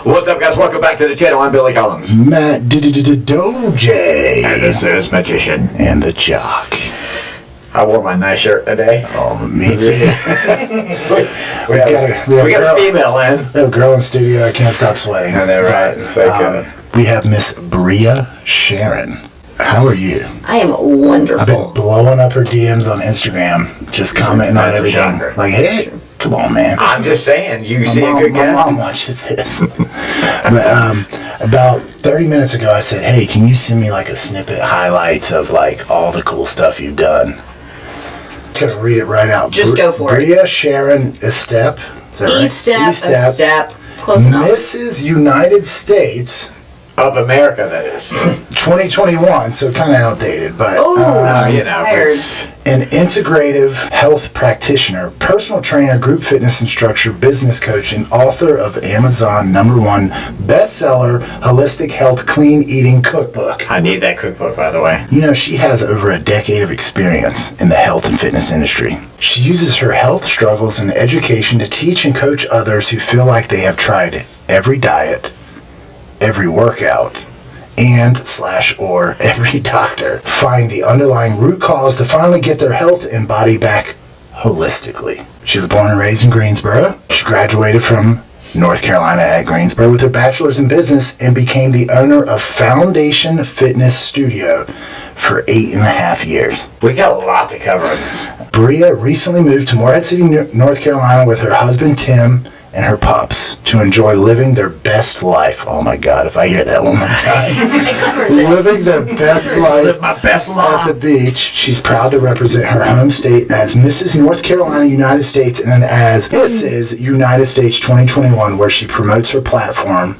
What's up, guys? Welcome back to the channel. I'm Billy Collins. Matt Doje. And this is Magician. And the Jock. I wore my nice shirt today. Oh, me too. we got a female in. We have a girl in studio. I can't stop sweating. I know, right? It's like, we have Miss Brea Sharron. How are you? I am wonderful. I've been blowing up her DMs on Instagram, just commenting on everything. Like, hey, come on, man. I'm just saying, you see a good guest. My mom watches this. But about 30 minutes ago, I said, hey, can you send me like a snippet highlights of like all the cool stuff you've done? I'm going to read it right out. Just go for it. Brea Sharron Estep. Is that right? Estep. Close enough. Mrs. United States Of America, that is. 2021, so kind of outdated, but an integrative health practitioner, personal trainer, group fitness instructor, business coach, and author of Amazon #1 bestseller, Holistic Health Clean Eating Cookbook. I need that cookbook, by the way. You know, she has over a decade of experience in the health and fitness industry. She uses her health struggles and education to teach and coach others who feel like they have tried every diet, every workout, or every doctor, find the underlying root cause to finally get their health and body back holistically. She was born and raised in Greensboro. She graduated from North Carolina at Greensboro with her bachelor's in business and became the owner of Foundation Fitness Studio for 8.5 years. We got a lot to cover. Brea recently moved to Morehead City, North Carolina with her husband Tim and her pups to enjoy living their best life. Oh my God, if I hear that one more time. Living their best life. Live my best life at the beach. She's proud to represent her home state as Mrs. North Carolina, United States, and as Mrs. United States 2021, where she promotes her platform,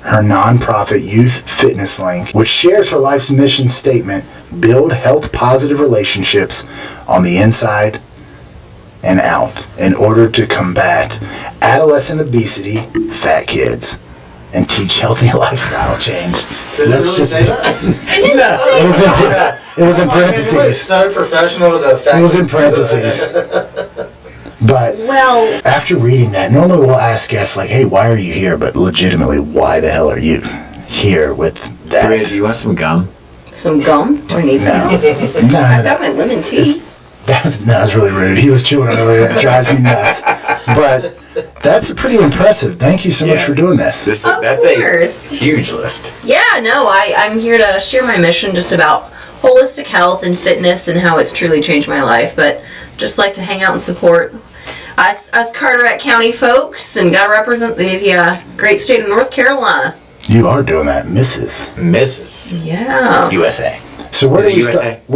her nonprofit Youth Fitness Link, which shares her life's mission statement: build health positive relationships on the inside and out in order to combat adolescent obesity, fat kids, and teach healthy lifestyle change. Let's just it was in parentheses. So professional to it was in parentheses. But after reading that, normally we'll ask guests like, hey, why are you here? But legitimately, why the hell are you here with that? Brea, do you want some gum? Some gum? Do I need some? No, I've got my lemon tea. That's really rude. He was chewing earlier. That drives me nuts. But that's pretty impressive. Thank you so much for doing this. That's a huge list. Yeah, no, I'm here to share my mission just about holistic health and fitness and how it's truly changed my life. But just like to hang out and support us Carteret County folks, and got to represent the great state of North Carolina. You are doing that, Mrs. Yeah. USA. So where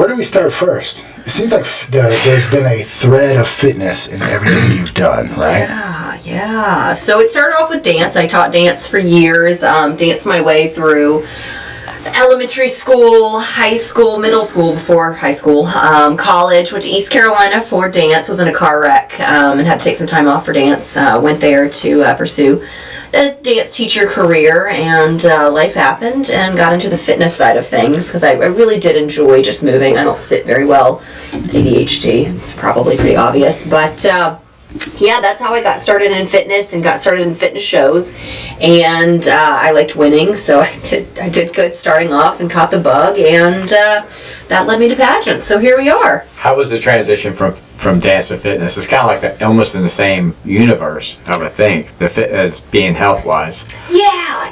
do we start first? It seems like there's been a thread of fitness in everything you've done, right? Yeah. So it started off with dance. I taught dance for years, danced my way through elementary school, high school, middle school before high school, college, went to East Carolina for dance, was in a car wreck, and had to take some time off for dance. Went there to pursue a dance teacher career, and life happened and got into the fitness side of things because I really did enjoy just moving. I don't sit very well. ADHD, it's probably pretty obvious, but yeah, that's how I got started in fitness and got started in fitness shows, and I liked winning, so I did good starting off and caught the bug, and that led me to pageants. So here we are. How was the transition from dance to fitness? It's kind of like almost in the same universe, I would think, the as being health wise. Yeah.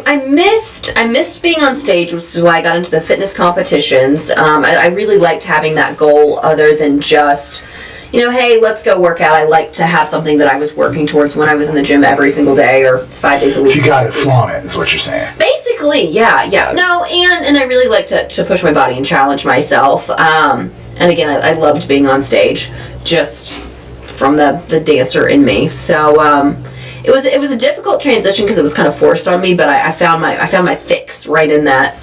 I missed being on stage, which is why I got into the fitness competitions. I really liked having that goal other than just, hey, let's go work out. I like to have something that I was working towards when I was in the gym every single day, or 5 days a week. If you got it, flaunt it, is what you're saying. Basically, yeah. No, and I really like to push my body and challenge myself. And again, I loved being on stage, just from the dancer in me. So it was a difficult transition because it was kind of forced on me, but I found my fix right in that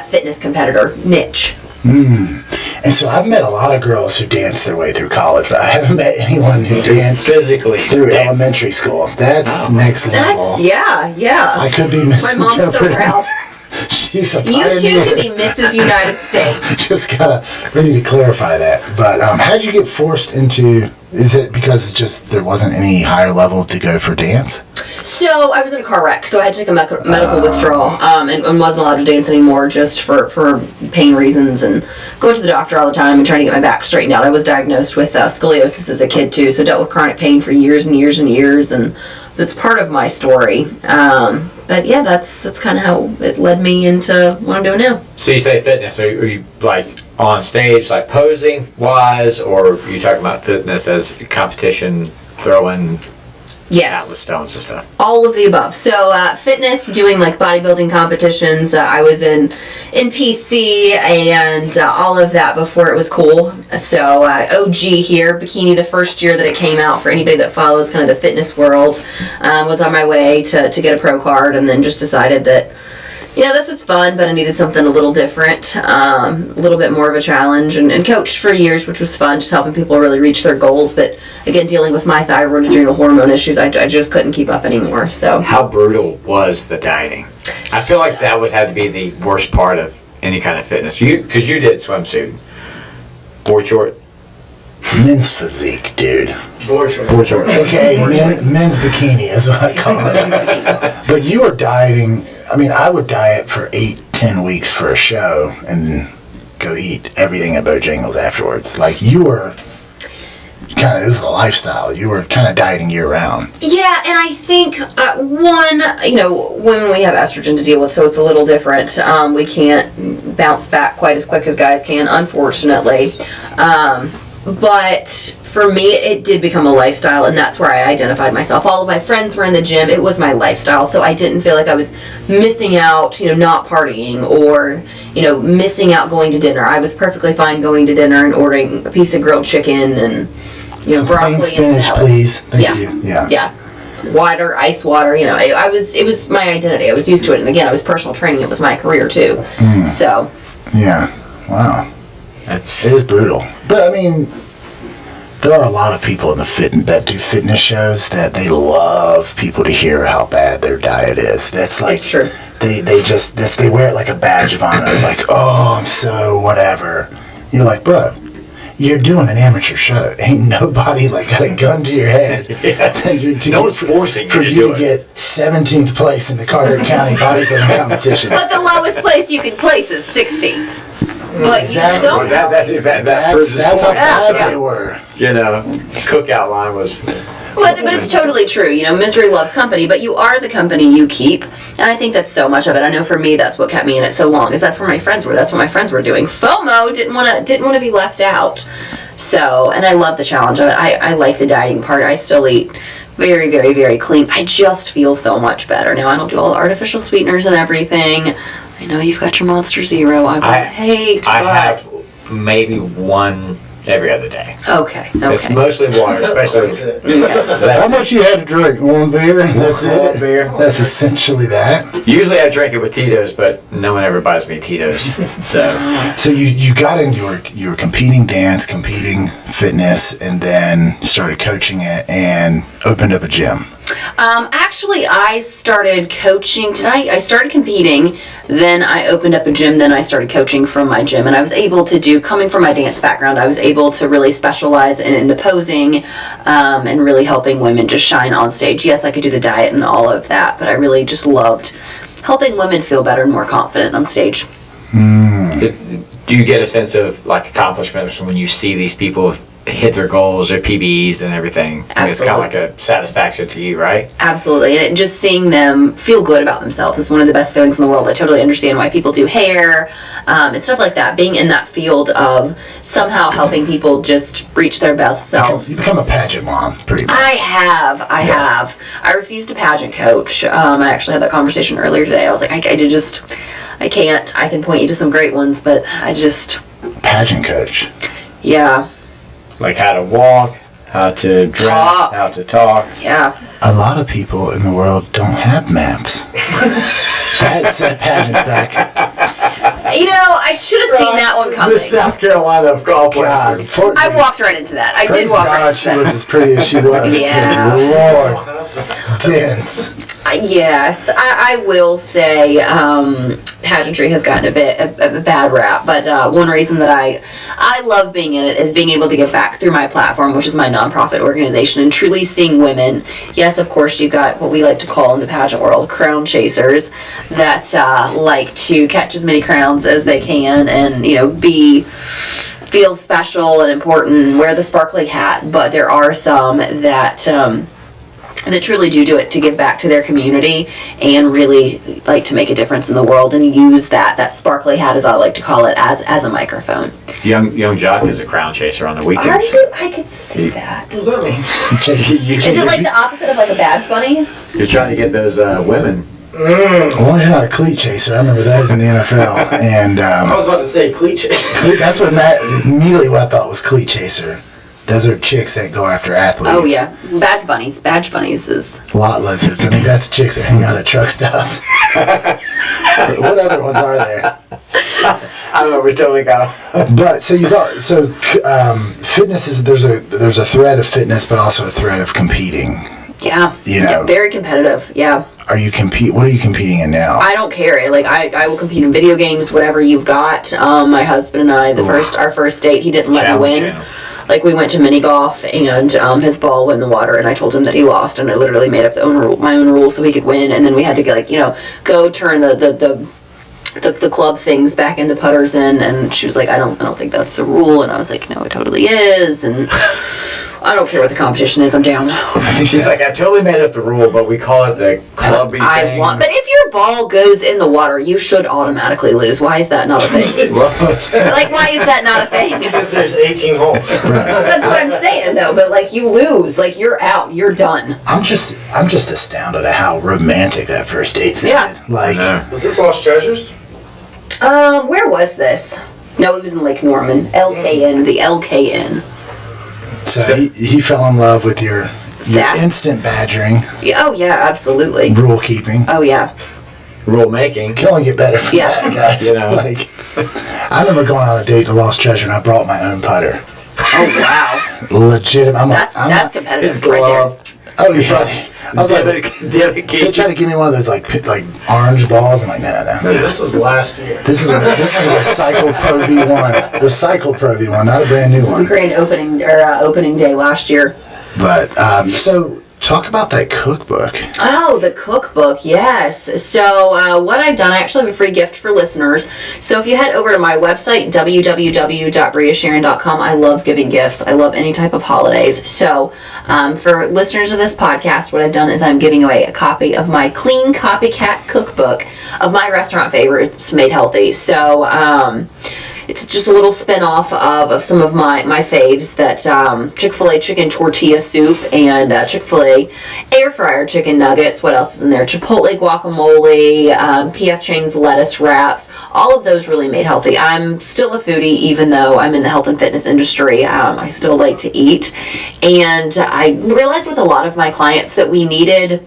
fitness competitor niche. And so I've met a lot of girls who dance their way through college, but I haven't met anyone who danced physically through elementary school. That's next level. Yeah. I could be misinterpreting. My mom's so proud. She's a You pioneer. too could be Mrs. United States. Just we need to clarify that. But how'd you get forced into? Is it because there wasn't any higher level to go for dance? So I was in a car wreck, so I had to take a medical withdrawal, and wasn't allowed to dance anymore just for pain reasons, and going to the doctor all the time and trying to get my back straightened out. I was diagnosed with scoliosis as a kid too, so dealt with chronic pain for years and years and years, and that's part of my story. But yeah, that's kind of how it led me into what I'm doing now. So you say fitness, are you like on stage, like posing wise, or are you talking about fitness as competition, throwing Yes. Atlas stones and stuff? All of the above. So fitness, doing like bodybuilding competitions. I was in PC and all of that before it was cool. So OG here, bikini, the first year that it came out, for anybody that follows kind of the fitness world, was on my way to get a pro card, and then just decided that, this was fun, but I needed something a little different, a little bit more of a challenge, and coached for years, which was fun, just helping people really reach their goals. But again, dealing with my thyroid adrenal hormone issues, I just couldn't keep up anymore. So how brutal was the dieting? I feel like that would have to be the worst part of any kind of fitness. Because you did swimsuit, board short. Men's physique, dude. Board shorts. Board short. AKA men's bikini is what I call it. But you were dieting. I mean, I would diet for 8-10 weeks for a show and go eat everything at Bojangles afterwards. Like, you were kind of, this is a lifestyle. You were kind of dieting year round. yeah, and I think women, we have estrogen to deal with, so it's a little different. We can't bounce back quite as quick as guys can, unfortunately. But for me, it did become a lifestyle, and that's where I identified myself. All of my friends were in the gym. It was my lifestyle, so I didn't feel like I was missing out, not partying, or, missing out going to dinner. I was perfectly fine going to dinner and ordering a piece of grilled chicken and, Some broccoli plain spinach, and salad. please. Thank Yeah. you. Yeah. Yeah. Water, ice water, it was my identity. I was used to it. And again, I was personal training. It was my career too. So. Yeah. Wow. It That's is brutal. But I mean, there are a lot of people in that do fitness shows that they love people to hear how bad their diet is. That's like, It's true. They wear it like a badge of honor. Like, oh, I'm so whatever. You're like, bro, you're doing an amateur show. Ain't nobody got a gun to your head. no one's forcing for you to you do to it. get 17th place in the Carter County bodybuilding competition. But the lowest place you can place is 60. But Exactly. you still, That proves his That's how point. bad Yeah. they were. Cookout line was. but it's totally true. Misery loves company, but you are the company you keep. And I think that's so much of it. I know for me, that's what kept me in it so long, is that's where my friends were. That's what my friends were doing. FOMO, didn't want to be left out. So, and I love the challenge of it. I like the dieting part. I still eat very, very, very clean. I just feel so much better. Now, I don't do all the artificial sweeteners and everything. I know you've got your Monster Zero. I hate, I but... have maybe one every other day. Okay. It's mostly water, especially. How much you had to drink? One beer? That's One it? beer. That's essentially that. Usually I drink it with Tito's, but no one ever buys me Tito's. So you got in, you were competing dance, competing fitness, and then started coaching it and opened up a gym. Actually, I started coaching. I started competing, then I opened up a gym, then I started coaching from my gym. And I was able to do, coming from my dance background, I was able to really specialize in the posing and really helping women just shine on stage. Yes, I could do the diet and all of that, but I really just loved helping women feel better and more confident on stage. do you get a sense of accomplishments when you see these people hit their goals, their PBs and everything? I mean, it's kind of like a satisfaction to you, right? Absolutely. And just seeing them feel good about themselves is one of the best feelings in the world. I totally understand why people do hair and stuff like that. Being in that field of somehow helping people just reach their best selves. You become a pageant mom, pretty much. I have. I refused to pageant coach. I actually had that conversation earlier today. I was like, I can't. I can point you to some great ones, but I just... Pageant coach. Yeah. Like how to walk, how to dress, how to talk. Yeah. A lot of people in the world don't have maps. That set pageants back. I should have seen that one coming. The South Carolina of all God, places. I walked right into that. I did praise walk God, right into she that. was as pretty as she was. Yeah. Good Lord. Dense. Yes, I will say pageantry has gotten a bad rap, but one reason that I love being in it is being able to give back through my platform, which is my nonprofit organization, and truly seeing women. Yes, of course, you've got what we like to call in the pageant world crown chasers that like to catch as many crowns as they can and, feel special and important and wear the sparkly hat, but there are some that truly do it to give back to their community and really like to make a difference in the world and use that sparkly hat, as I like to call it, as a microphone. Young Jock is a crown chaser on the weekends. I could see that. What does that mean? Is it like the opposite of like a badge bunny? You're trying to get those women. As long as you're not a cleat chaser, I remember that was in the NFL. And I was about to say cleat chaser. that's what immediately what I thought was cleat chaser. Those are chicks that go after athletes. Oh yeah, badge bunnies. Badge bunnies is lot lizards. I think that's chicks that hang out at truck stops. What other ones are there? I don't know. We totally got. But so fitness is there's a thread of fitness, but also a thread of competing. yeah, very competitive. Yeah. What are you competing in now? I don't care. Like I will compete in video games, whatever you've got. My husband and I, our first date, he didn't let me win. Channel. Like we went to mini golf and his ball went in the water and I told him that he lost and I literally made up my own rules so he could win, and then we had to go turn the club things back into putters in, and she was like, I don't think that's the rule, and I was like, no, it totally is, and I don't care what the competition is, I'm down. She's like, I totally made up the rule, but we call it the clubby thing. But if your ball goes in the water, you should automatically lose. Why is that not a thing? Like, why is that not a thing? Because there's 18 holes. That's what I'm saying, though. But like, you lose, like you're out, you're done. I'm just astounded at how romantic that first date sounded. Yeah. Like, Was this Lost Treasures? Where was this? No, it was in Lake Norman. LKN, the LKN. so he fell in love with your Sass. instant badgering, Yeah, oh yeah, absolutely. rule keeping. Oh yeah. Rule making. Can only get better from Yeah. that, guys. Like, I remember going on a date to Lost Treasure and I brought my own putter. Oh wow. Legit. That's competitive His right there. glove. Oh yeah. I was like, David they tried to give me one of those like orange balls. I'm like, no. Dude, this was last year. This is a recycled Pro V1. Recycled Pro V1, not a brand new The one. grand opening day last year. But so talk about that cookbook. Oh, the cookbook, yes. So what I've done, I actually have a free gift for listeners. So if you head over to my website, www.breasharron.com, I love giving gifts. I love any type of holidays. So for listeners of this podcast, what I've done is I'm giving away a copy of my Clean Copycat Cookbook of my restaurant favorites made healthy. So it's just a little spin-off of some of my faves, that Chick-fil-A chicken tortilla soup and Chick-fil-A air fryer chicken nuggets. What else is in there? Chipotle guacamole, P.F. Chang's lettuce wraps. All of those really made healthy. I'm still a foodie, even though I'm in the health and fitness industry. I still like to eat. And I realized with a lot of my clients that we needed...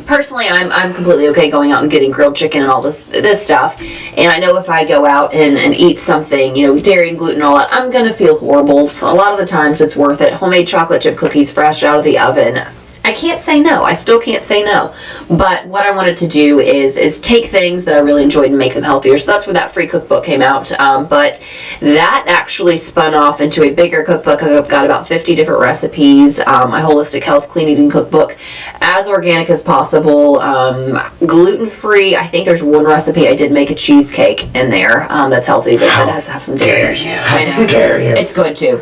personally, I'm completely okay going out and getting grilled chicken and all this stuff. And I know if I go out and eat something, dairy and gluten and all that, I'm going to feel horrible. So a lot of the times it's worth it. Homemade chocolate chip cookies fresh out of the oven. I can't say no. I still can't say no. But what I wanted to do is take things that I really enjoyed and make them healthier. So that's where that free cookbook came out. But that actually spun off into a bigger cookbook. I've got about 50 different recipes. My holistic health clean eating cookbook, as organic as possible, gluten-free. I think there's one recipe I did make a cheesecake in there that's healthy, but that has to have some dairy. I know. Dare you. It's good too.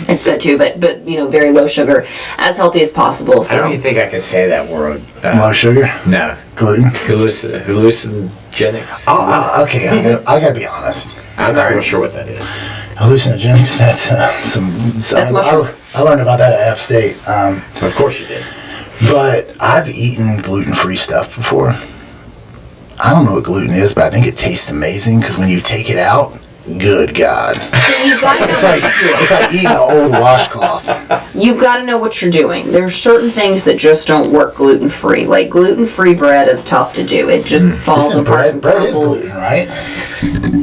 But very low sugar, as healthy as possible. So. I don't even think I could say that word. Low sugar? No. Gluten? Hallucinogenics. Okay, I gotta be honest. I'm not real sure what that is. Hallucinogenics, that's That's mushrooms. I learned about that at App State. Of course you did. But I've eaten gluten-free stuff before. I don't know what gluten is, but I think it tastes amazing because when you take it out, good God. So you've got to know what you're doing. It's like eating an old washcloth. You've got to know what you're doing. There's certain things that just don't work gluten-free. Like gluten-free bread is tough to do. It just falls Isn't apart and bread is crumbles. gluten, right?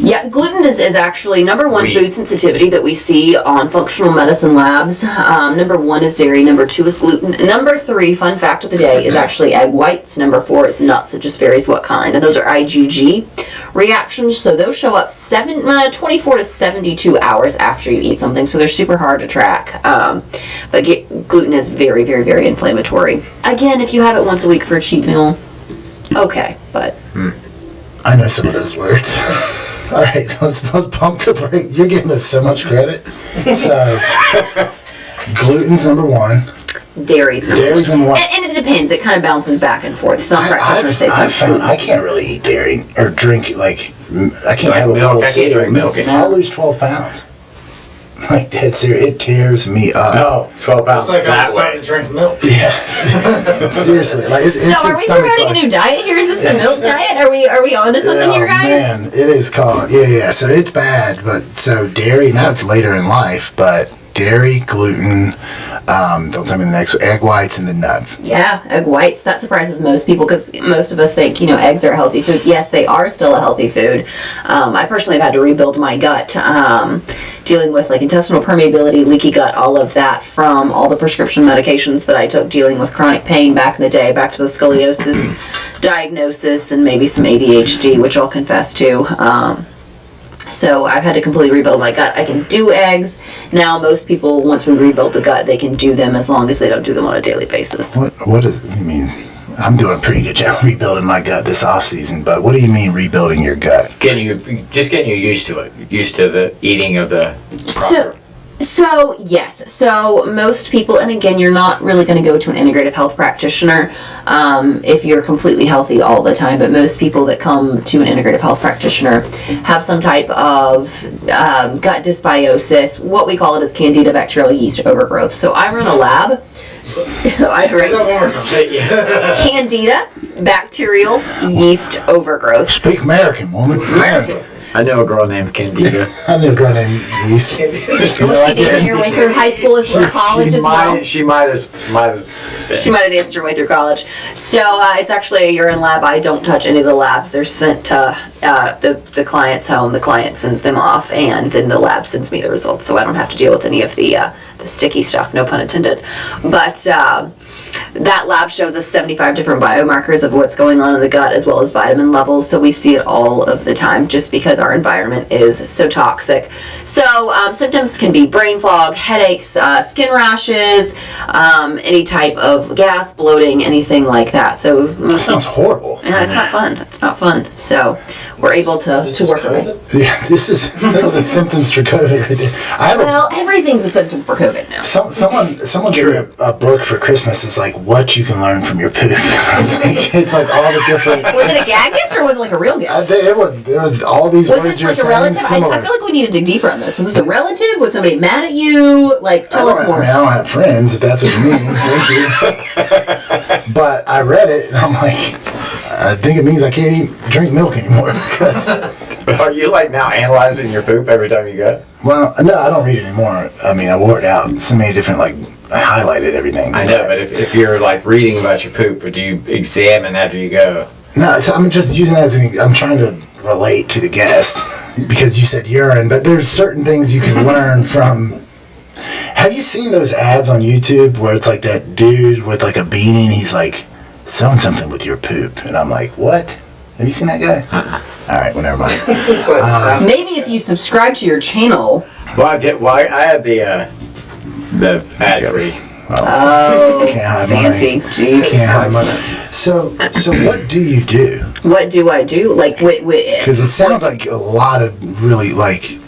Yeah, gluten is actually number one Wheat. food sensitivity that we see on functional medicine labs. Number one is dairy. Number two is gluten. Number three, fun fact of the day, is actually egg whites. Number four is nuts. It just varies what kind. And those are IgG reactions. So those show up 24 to 72 hours after you eat something. So they're super hard to track. But gluten is very, very, very inflammatory. Again, if you have it once a week for a cheat meal, okay. But I know some of those words. All right, let's pump the brake. You're giving us so much credit. So, gluten's number one. dairy's number Dairy's number one. And it depends. It kind of bounces back and forth. Some practitioners say I've something. found I can't really eat dairy or drink, like, I can't have a milk, bowl of I can't cereal. drink milk. I'll lose 12 pounds. Like, dead serious. It tears me up. Oh, 12 pounds It's like I'm that starting way. to drink milk. Yeah. Seriously. Like, it's So instant are we stomach promoting a bug. new diet here? Is this the Yes. milk diet? Are we on to something here, guys? Man, it is called. Yeah. So it's bad, but so dairy. Now it's later in life, but dairy, gluten. Don't tell me the next. Egg whites and the nuts. Yeah, egg whites. That surprises most people because most of us think, eggs are a healthy food. Yes, they are still a healthy food. I personally have had to rebuild my gut, dealing with like intestinal permeability, leaky gut, all of that from all the prescription medications that I took dealing with chronic pain back in the day, back to the scoliosis diagnosis and maybe some ADHD, which I'll confess to. So I've had to completely rebuild my gut. I can do eggs. Now most people, once we rebuild the gut, they can do them as long as they don't do them on a daily basis. What does I mean? I'm doing a pretty good job rebuilding my gut this off season, but what do you mean rebuilding your gut? Getting you used to it, used to the eating of the proper. So yes. So most people, and again, you're not really going to go to an integrative health practitioner if you're completely healthy all the time. But most people that come to an integrative health practitioner have some type of gut dysbiosis. What we call it is Candida bacterial yeast overgrowth. So I run a lab. I Say that one more time. Say, yeah. Candida bacterial yeast overgrowth. Speak American, woman. American. I know a girl named Candida. I knew a girl named Yeast. Well, she did her way through high school as well, college as well. She might have. She might have danced her way through college. So it's actually a urine lab. I don't touch any of the labs. They're sent to the client's home. The client sends them off, and then the lab sends me the results. So I don't have to deal with any of the sticky stuff, no pun intended. But that lab shows us 75 different biomarkers of what's going on in the gut as well as vitamin levels. So we see it all of the time just because our environment is so toxic. So symptoms can be brain fog, headaches, skin rashes, any type of gas, bloating, anything like that. So That sounds horrible. yeah, it's not fun. It's not fun. So we're able to This is work with it. COVID? Yeah, these are the symptoms for COVID. I have Well, everything's a symptom for COVID now. someone gave me a book for Christmas. It's like what you can learn from your poop. it's like all the different. Was it a gag gift or was it like a real gift? There was all these Was words this you're like a saying relative? similar. I feel like we need to dig deeper on this. Was this a relative? Was somebody mad at you? Like, tell us more. I don't have friends, if that's what you mean. Thank you. But I read it, and I'm like, I think it means I can't drink milk anymore. Because, Are you like now analyzing your poop every time you go? well, no, I don't read it anymore. I mean, I wore it out. So many different, like, I highlighted everything. I know, but if you're like reading about your poop, or do you examine after you go? No, so I'm just using that as I'm trying to relate to the guest because you said urine, but there's certain things you can learn from. Have you seen those ads on YouTube where it's like that dude with like a beanie and he's like, "Sewing something with your poop," and I'm like, "What? Have you seen that guy?" All right, well, never mind. It's like Sasquatch. Maybe if you subscribe to your channel. Well, I had the ad free. Oh, Can't hide fancy. money. Jeez. Can't hide money. So what do you do? What do I do? Like, Because it sounds like a lot of really like.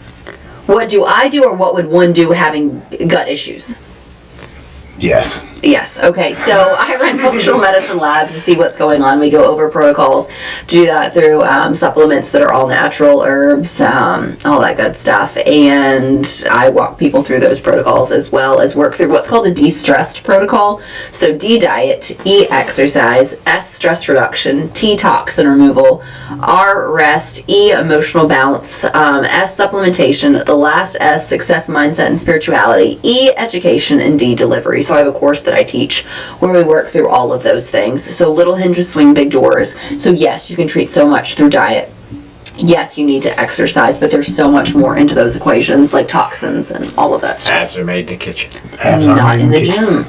what do I do, or what would one do having gut issues? Yes. Yes. Okay. So I run functional medicine labs to see what's going on. We go over protocols, do that through supplements that are all natural, herbs, all that good stuff. And I walk people through those protocols as well as work through what's called the de-stressed protocol. So D, diet, E, exercise, S, stress reduction, T, toxin removal, R, rest, E, emotional balance, S, supplementation, the last S, success mindset and spirituality, E, education, and D, delivery. So I have a course that I teach where we work through all of those things. So little hinges swing big doors. So yes, you can treat so much through diet. Yes, you need to exercise, but there's so much more into those equations, like toxins and all of that stuff. Abs are made in the kitchen. Abs are Not made in the kitchen. gym.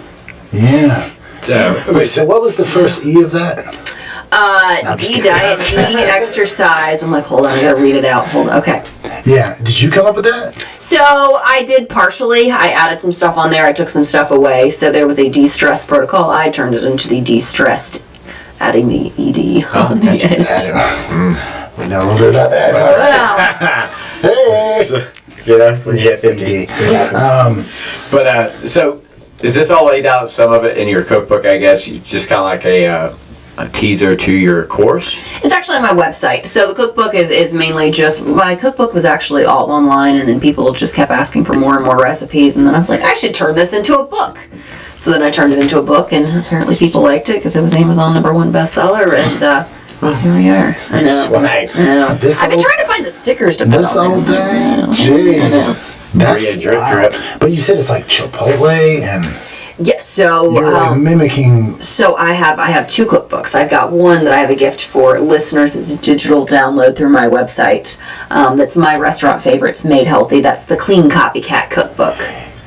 Yeah. So, Wait, so what was the first E of that? I'm just D, kidding. diet, E, exercise. I'm like, hold on, I gotta read it out. Hold on, okay. Yeah. Did you come up with that? So I did partially. I added some stuff on there. I took some stuff away. So there was a de-stress protocol. I turned it into the de-stressed, adding the ED on the end. We know a little bit about that. All right. Well, Hey. when you hit 50. But, so, is this all laid out, some of it in your cookbook, I guess? You just kind of like a teaser to your course? it's actually on my website. So the cookbook is mainly just, my cookbook was actually all online, and then people just kept asking for more and more recipes, and then I was like, I should turn this into a book. So then I turned it into a book, and apparently people liked it because it was Amazon #1 bestseller, and here we are. I know. Swag. I know. This I've been old- trying to find the stickers to put This on old there. thing? Jeez. That's Maria drip wild. drip. But you said it's like Chipotle and Yeah, so you're like mimicking. so I have two cookbooks. I've got one that I have a gift for listeners. It's a digital download through my website. That's my restaurant favorites made healthy. That's the Clean Copycat Cookbook.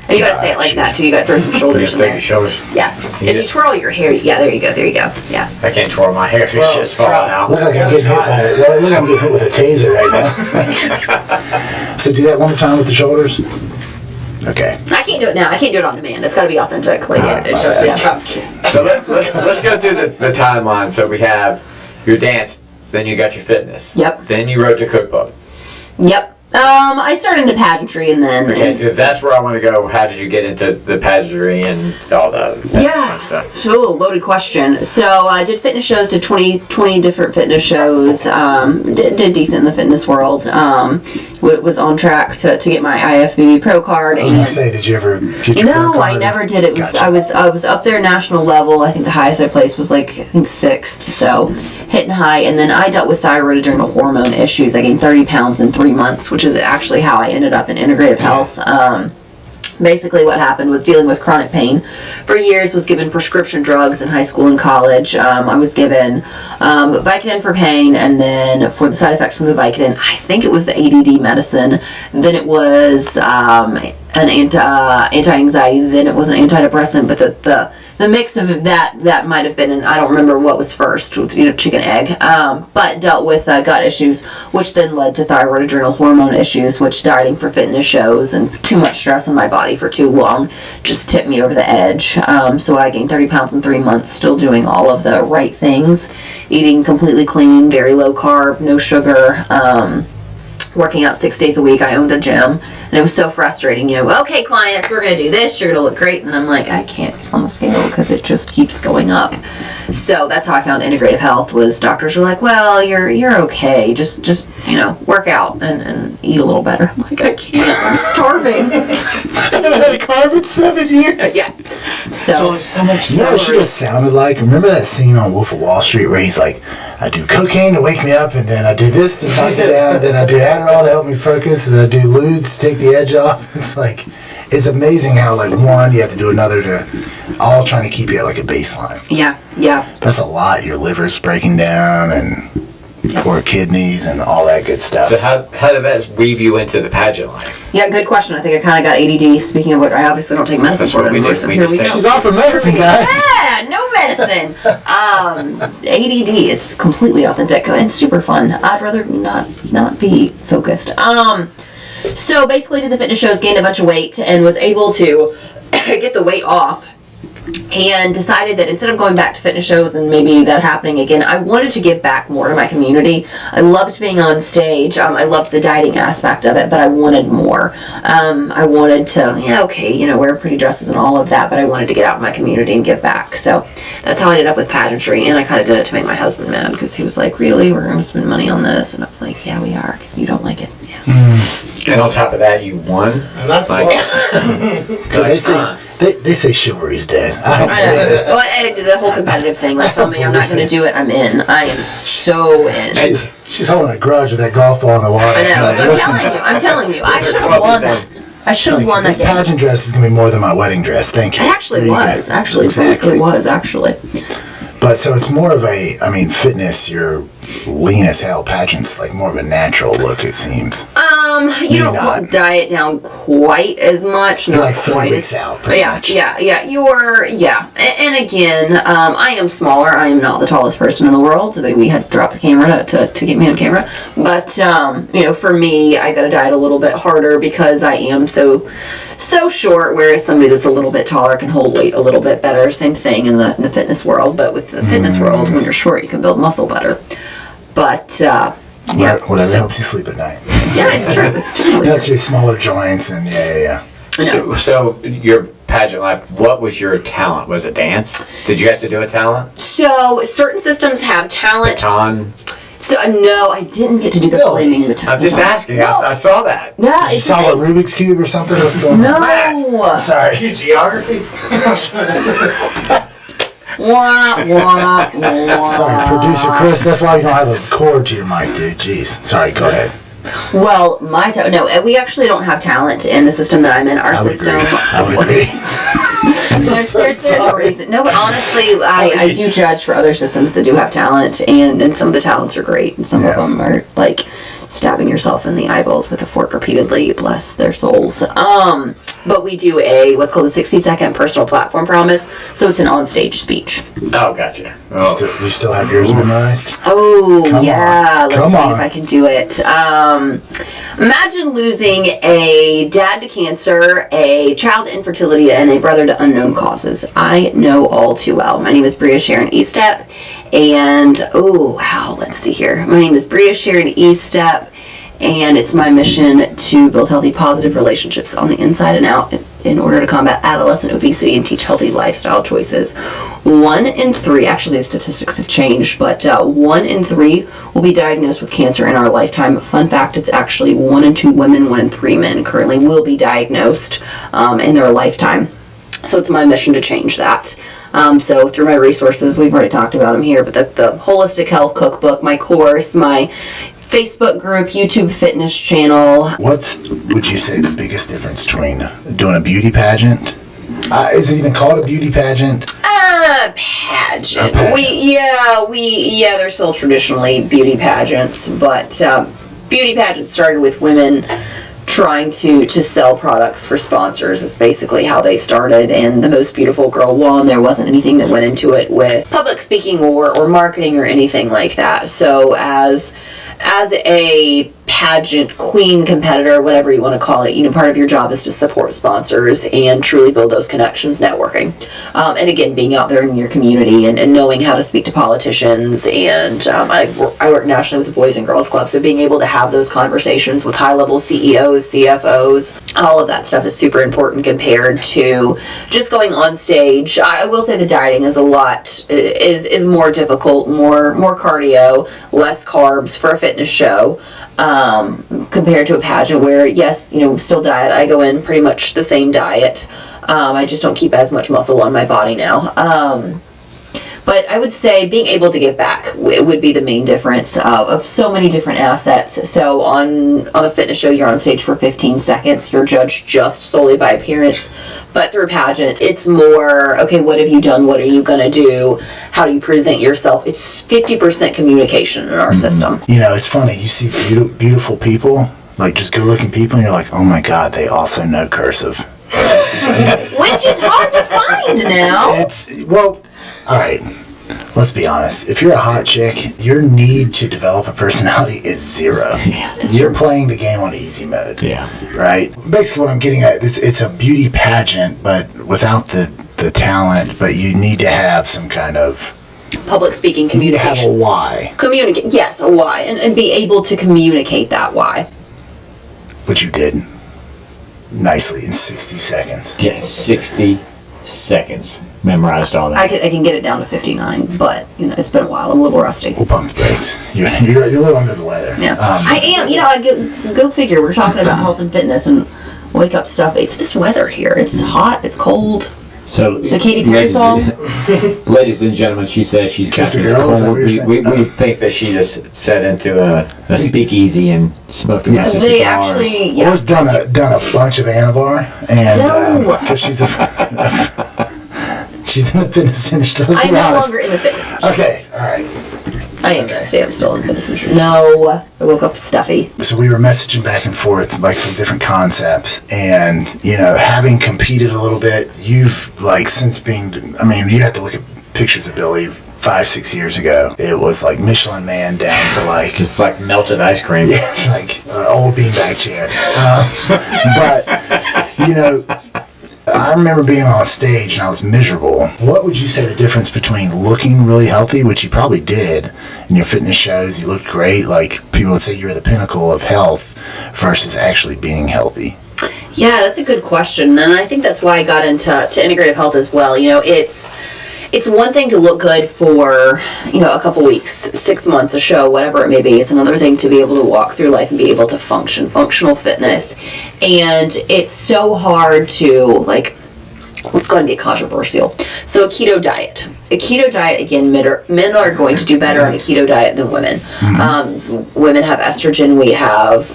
And you gotta say it like that too. You gotta throw some shoulders in there. Shoulders. Yeah. If you twirl your hair, yeah, there you go. There you go. Yeah. I can't twirl my hair. It's just falling out. Look like I'm getting hit by it. Look like I'm getting hit with a taser right now. So do that one more time with the shoulders. Okay. I can't do it now. I can't do it on demand. It's gotta be authentic. Like it's just yeah. So let's go through the timeline. So we have your dance, then you got your fitness. Yep. Then you wrote the cookbook. Yep. I started into pageantry and then Okay, because that's where I want to go. How did you get into the pageantry and all that yeah, stuff? so loaded question. So I did fitness shows, did 20 different fitness shows, did decent in the fitness world, was on track to get my IFBB pro card. I was gonna say, did you ever get your pro No, card? I never did. It was Gotcha. I was up there national level. I think the highest I placed was like I think 6th. So hitting high, and then I dealt with thyroid adrenal hormone issues. I gained 30 pounds in 3 months, which is actually how I ended up in integrative health. Basically what happened was dealing with chronic pain for years, was given prescription drugs in high school and college. I was given Vicodin for pain, and then for the side effects from the Vicodin, I think it was the ADD medicine, then it was an anti-anxiety, then it was an antidepressant, but the mix of that might have been, and I don't remember what was first, chicken egg, but dealt with gut issues, which then led to thyroid adrenal hormone issues, which dieting for fitness shows and too much stress on my body for too long just tipped me over the edge. So I gained 30 pounds in 3 months, still doing all of the right things, eating completely clean, very low carb, no sugar, working out 6 days a week. I owned a gym, and it was so frustrating. Okay, clients, we're gonna do this. You're gonna look great, and I'm like, I can't on the scale because it just keeps going up. So that's how I found integrative health. Was doctors were like, well, you're okay. Just work out and eat a little better. I'm like, I can't. I'm starving. I haven't had a carb in 7 years. Yeah. So so much You know what she just sounded like? Remember that scene on Wolf of Wall Street where he's like, I do cocaine to wake me up, and then I do this to knock me down, then I do Adderall to help me focus, and then I do Ludes to take the edge off. It's like, it's amazing how like one, you have to do another to all trying to keep you at like a baseline. yeah. That's a lot. Your liver's breaking down and poor kidneys and all that good stuff. So how did that weave you into the pageant life? Yeah, good question. I think I kind of got ADD. Speaking of what, I obviously don't take medicine That's for it what we anymore, do. so We here just we go. take- She's off of medicine, guys. Yeah, no medicine. ADD, it's completely authentic and super fun. I'd rather not be focused. So basically did the fitness shows, gained a bunch of weight, and was able to get the weight off and decided that instead of going back to fitness shows and maybe that happening again, I wanted to give back more to my community. I loved being on stage. I loved the dieting aspect of it, but I wanted more. I wanted to, wear pretty dresses and all of that, but I wanted to get out in my community and give back. So that's how I ended up with pageantry, and I kind of did it to make my husband mad because he was like, really? We're going to spend money on this? And I was like, yeah, we are, because you don't like it. Yeah. And on top of that, you won. And that's Like- They say chivalry's dead. I know. Well, I did the whole competitive thing. Like, told me I'm not going to do it. I'm in. I am so in. She's holding a grudge with that golf ball in the water. I know. Like, listen, I'm telling you. I should have won that. I should have won that this game. pageant dress is going to be more than my wedding dress. Thank you. It actually There you go. was. Actually, Exactly. it was actually. But so it's more of fitness, you're lean as hell. Pageant's like more of a natural look, it seems. You don't not. diet down quite as much. You're Not like 3 quite weeks as- out, pretty much. Yeah. And again, I am smaller. I am not the tallest person in the world. So we had to drop the camera to get me on camera. But for me, I got to diet a little bit harder because I am so short. Whereas somebody that's a little bit taller can hold weight a little bit better. Same thing in the fitness world. But with the fitness world, when you're short, you can build muscle better. But Whatever helps you sleep at night. yeah, it's true. It's totally That's true. your smaller joints and yeah. So your pageant life, what was your talent? Was it dance? Did you have to do a talent? So certain systems have talent. Baton? So no, I didn't get to do the Really? flaming baton. I'm just asking. I saw that. No, You it's saw a Rubik's Cube or something? What's going on? no. Sorry. geography. Wah, wah, wah. Sorry, producer Chris. That's why you don't have a cord to your mic, dude. Jeez. Sorry, go ahead. Well, we actually don't have talent in the system that I'm in. Our I would system. agree. I would agree. There's no reason. No, but honestly, I do judge for other systems that do have talent, and some of the talents are great, and some of them are like stabbing yourself in the eyeballs with a fork repeatedly. Bless their souls. But we do what's called a 60-second personal platform promise. So it's an on-stage speech. Oh, gotcha. You still have yours memorized? Oh, Come yeah. on. Let's Come see on. if I can do it. Imagine losing a dad to cancer, a child to infertility, and a brother to unknown causes. I know all too well. My name is Brea Sharron Estep. And, let's see here. My name is Brea Sharron Estep. And it's my mission to build healthy, positive relationships on the inside and out in order to combat adolescent obesity and teach healthy lifestyle choices. 1 in 3, actually the statistics have changed, but 1 in 3 will be diagnosed with cancer in our lifetime. Fun fact, it's actually 1 in 2 women, 1 in 3 men currently will be diagnosed in their lifetime. So it's my mission to change that. So through my resources, we've already talked about them here, but the Holistic Health Cookbook, my course, my Facebook group, YouTube fitness channel. What would you say the biggest difference between doing a beauty pageant? Is it even called a beauty pageant? Pageant. A pageant. They're still traditionally beauty pageants, but beauty pageants started with women trying to sell products for sponsors is basically how they started, and the most beautiful girl won. There wasn't anything that went into it with public speaking or marketing or anything like that. So as a pageant queen competitor, whatever you want to call it, part of your job is to support sponsors and truly build those connections, networking. And again, being out there in your community and knowing how to speak to politicians. And I work nationally with the Boys and Girls Club, so being able to have those conversations with high-level CEOs, CFOs, all of that stuff is super important compared to just going on stage. I will say the dieting is is more difficult, more cardio, less carbs for a fitness show. Compared to a pageant where, yes, still diet. I go in pretty much the same diet. I just don't keep as much muscle on my body now. But I would say being able to give back would be the main difference of so many different assets. So on a fitness show, you're on stage for 15 seconds. You're judged just solely by appearance. But through a pageant, it's more, okay, what have you done? What are you going to do? How do you present yourself? It's 50% communication in our system. It's funny. You see beautiful people, like just good-looking people, and you're like, oh my God, they also know cursive. Which is hard to find now. All right, let's be honest. If you're a hot chick, your need to develop a personality is 0. You're playing the game on easy mode. Yeah. Right? Basically what I'm getting at, it's a beauty pageant, but without the the talent, but you need to have some kind of Public speaking, you need to have a communication. why, Communicate, yes, a why, and be able to communicate that why. which you did nicely in 60 seconds. Yeah, 60 seconds. Memorized all that. I can get it down to 59, but it's been a while. I'm a little rusty. We'll pump the brakes. You're a little under the weather. Yeah, I am. Go figure. We're talking about health and fitness and wake up stuff. It's this weather here. It's hot. It's cold. So, It's a Katy Perry song. ladies and gentlemen, she says she's got Kiss the this girl, is that cold. what you're saying? We think that she just sat into a speakeasy and smoked a bunch of They cigars. actually, yeah. Laura's done a bunch of Anabar, and No. because she's she's in the fitness industry. Let's I'm be no honest. longer in the fitness industry. Okay, all right. I am gonna say I'm still in the fitness industry. No, I woke up stuffy. So we were messaging back and forth like some different concepts, and having competed a little bit, you've since being, you have to look at pictures of Billy 5-6 years ago. It was like Michelin Man down to It's like melted ice cream. yeah, it's like old beanbag chair. But I remember being on stage and I was miserable. What would you say the difference between looking really healthy, which you probably did in your fitness shows, you looked great, like people would say you were the pinnacle of health, versus actually being healthy? Yeah, that's a good question, and I think that's why I got into integrative health as well. It's one thing to look good for a couple weeks, 6 months, a show, whatever it may be. It's another thing to be able to walk through life and be able to function, functional fitness, and it's so hard to let's go ahead and get controversial. So a keto diet, again, men are going to do better on a keto diet than women. Women have estrogen. We have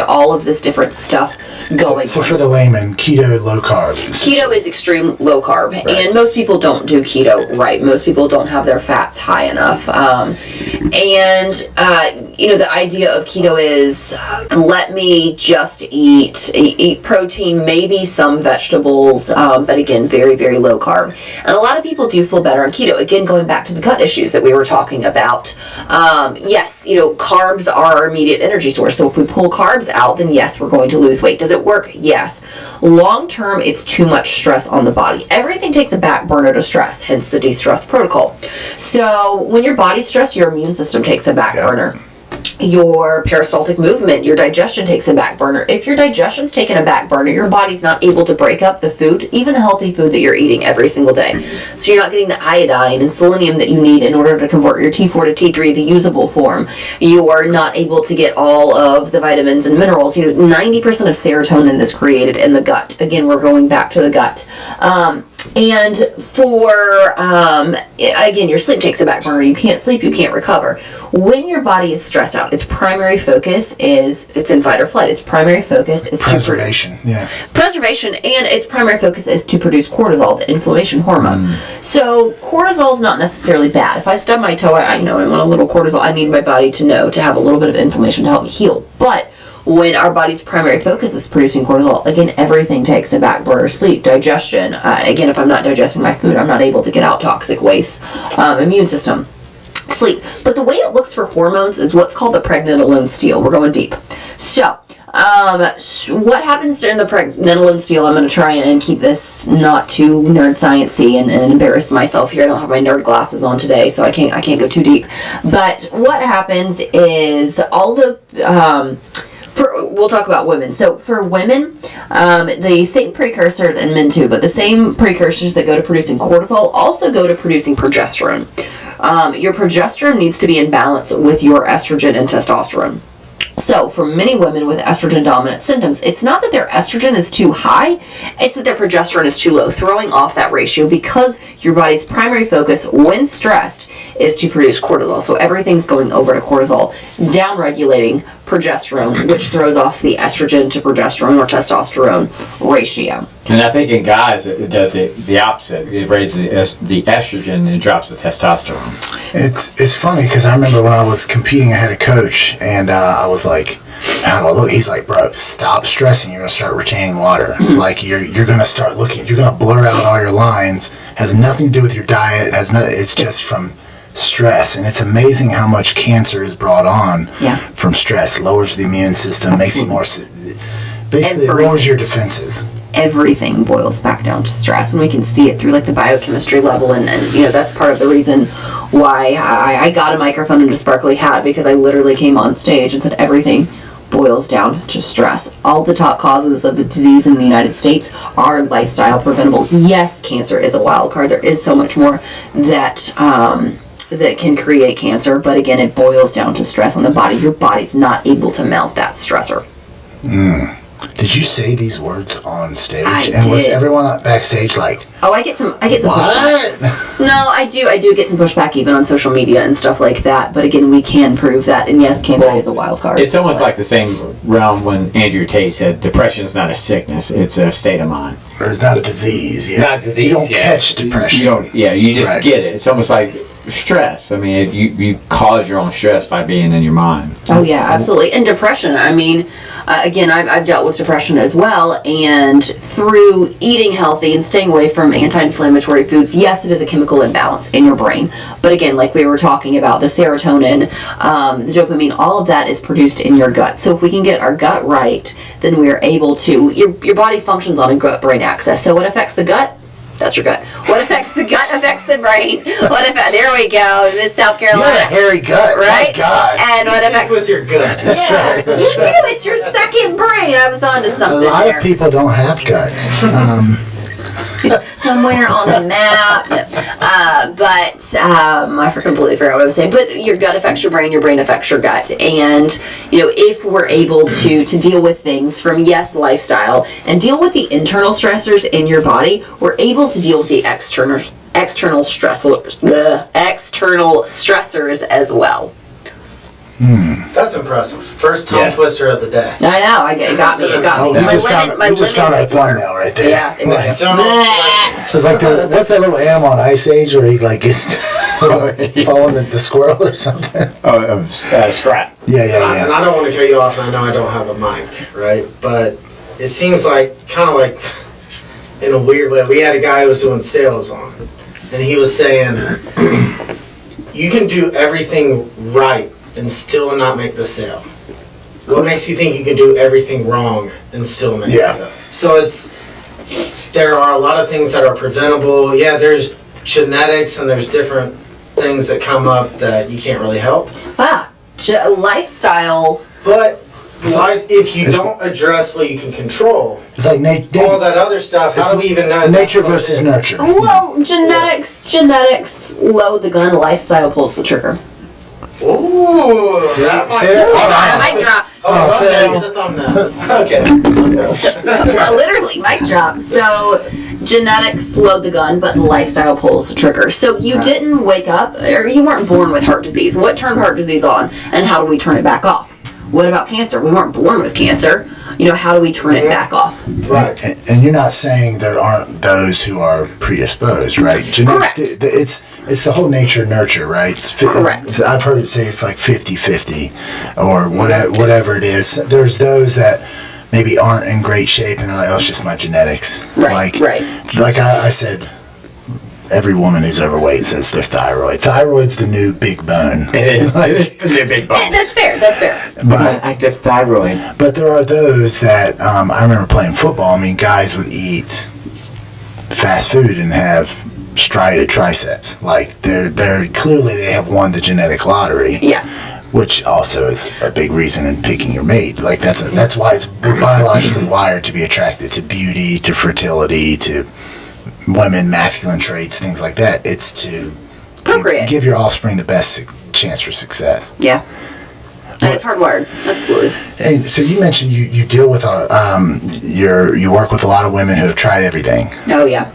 all of this different stuff going. So for the layman, keto, low carb. Keto is extreme low carb, and most people don't do keto right. Most people don't have their fats high enough. The idea of keto is let me just eat protein, maybe some vegetables, but again, very, very low carb. And a lot of people do feel better on keto. Again, going back to the gut issues that we were talking about. Yes, carbs are our immediate energy source. So if we pull carbs out, then yes, we're going to lose weight. Does it work? Yes. Long term, it's too much stress on the body. Everything takes a back burner to stress, hence the de-stress protocol. So when your body's stressed, your immune system takes a back burner. Your peristaltic movement, your digestion takes a back burner. If your digestion's taken a back burner, your body's not able to break up the food, even the healthy food that you're eating every single day. So you're not getting the iodine and selenium that you need in order to convert your T4 to T3, the usable form. You are not able to get all of the vitamins and minerals. 90% of serotonin is created in the gut. Again, we're going back to the gut. And for, again, your sleep takes a back burner. You can't sleep, you can't recover. When your body is stressed out, its primary focus it's in fight or flight. Its primary focus is Preservation, preservation, and its primary focus is to produce cortisol, the inflammation hormone. So cortisol is not necessarily bad. If I stub my toe, I want a little cortisol. I need my body to have a little bit of inflammation to help me heal. But when our body's primary focus is producing cortisol, again, everything takes a back burner. Sleep, digestion. Again, if I'm not digesting my food, I'm not able to get out toxic waste. Immune system. Sleep. But the way it looks for hormones is what's called the pregnenolone steal. We're going deep. So, what happens during the pregnenolone steal? I'm going to try and keep this not too nerd science-y and embarrass myself here. I don't have my nerd glasses on today, so I can't go too deep. But what happens is all the we'll talk about women. So for women, the same precursors, and men too, but the same precursors that go to producing cortisol also go to producing progesterone. Your progesterone needs to be in balance with your estrogen and testosterone. So for many women with estrogen dominant symptoms, it's not that their estrogen is too high, it's that their progesterone is too low, throwing off that ratio because your body's primary focus when stressed is to produce cortisol. So everything's going over to cortisol, down-regulating progesterone, which throws off the estrogen to progesterone or testosterone ratio. And I think in guys, it does the opposite. It raises the estrogen and drops the testosterone. It's funny because I remember when I was competing, I had a coach, and I was like, how do I look? He's like, bro, stop stressing. You're going to start retaining water. Like, you're going to start looking, you're going to blur out all your lines. Has nothing to do with your diet. It's just from stress. And it's amazing how much cancer is brought on from stress. Lowers the immune system, makes you more, basically it lowers your defenses. everything boils back down to stress, and we can see it through like the biochemistry level, and that's part of the reason why I got a microphone and a sparkly hat, because I literally came on stage and said everything boils down to stress. All the top causes of the disease in the United States are lifestyle preventable. Yes, cancer is a wild card. There is so much more that that can create cancer, but again, it boils down to stress on the body. Your body's not able to mount that stressor. Did you say these words on stage? I and was did. everyone backstage like, Oh, I get some pushback. what? No, I do get some pushback even on social media and stuff like that. But again, we can prove that. And yes, cancer is a wild card. It's almost like the same realm when Andrew Tate said depression is not a sickness, it's a state of mind. Or it's not a disease. Yeah. Not a disease, You don't yeah. catch depression. You don't, you just Right. get it. It's almost like stress. I mean, you cause your own stress by being in your mind. Oh yeah, absolutely. And depression. I mean, again, I've dealt with depression as well, and through eating healthy and staying away from anti-inflammatory foods, yes, it is a chemical imbalance in your brain. But again, like we were talking about, the serotonin, the dopamine, all of that is produced in your gut. So if we can get our gut right, then we are able to. Your body functions on a gut-brain axis. So what affects the gut? That's your gut. What affects the gut affects the brain. There we go. This is South You Carolina. have a hairy gut. Right? My God. And what affects With your gut. That's yeah, right. That's you do. It's your second brain. I was onto A something lot there. of people don't have guts. Somewhere on the map. I completely forgot what I was saying. But your gut affects your brain affects your gut. And, if we're able to deal with things from, yes, lifestyle, and deal with the internal stressors in your body, we're able to deal with the external stressors as well. That's impressive. First tongue twister of the day. I know. It got me. Oh, My we just lemon found our right thumbnail right there. Yeah. It was, Don't know. It's like what's that little animal on Ice Age where he gets following the squirrel or something? Scrap. Yeah. And I don't want to cut you off, and I know I don't have a mic, right? But it seems kind of like, in a weird way, we had a guy who was doing sales on, and he was saying, you can do everything right and still not make the sale. What makes you think you can do everything wrong and still make the sale? So there are a lot of things that are preventable. Yeah, there's genetics and there's different things that come up that you can't really help. lifestyle. But if you don't address what you can control, It's like all that other stuff, how do we even know? nature versus nurture. Well, genetics load the gun, lifestyle pulls the trigger. Ooh, that See might that? Mic drop. the thumbnail. Okay. Literally, mic drop. So, genetics load the gun, but lifestyle pulls the trigger. So, you didn't wake up, or you weren't born with heart disease. What turned heart disease on, and how do we turn it back off? What about cancer? We weren't born with cancer. How do we turn it back off? Right. And you're not saying there aren't those who are predisposed, right? Genetics, Correct. It's the whole nature nurture, right? Correct. I've heard it say it's like 50-50 or whatever it is. There's those that maybe aren't in great shape and are like, oh, it's just my genetics. Right, right. Like I said, every woman who's overweight says their thyroid. Thyroid's the new big bone. It is. It is a big bone. That's fair. That's fair. But Active thyroid. But there are those that, I remember playing football, guys would eat fast food and have striated triceps. Like, they're clearly they have won the genetic lottery. Yeah. Which also is a big reason in picking your mate. Like, that's why we're biologically wired to be attracted to beauty, to fertility, to women, masculine traits, things like that. It's to Procreate. give your offspring the best chance for success. Yeah. And it's hardwired. Absolutely. And so you mentioned you deal with you work with a lot of women who have tried everything. Oh, yeah.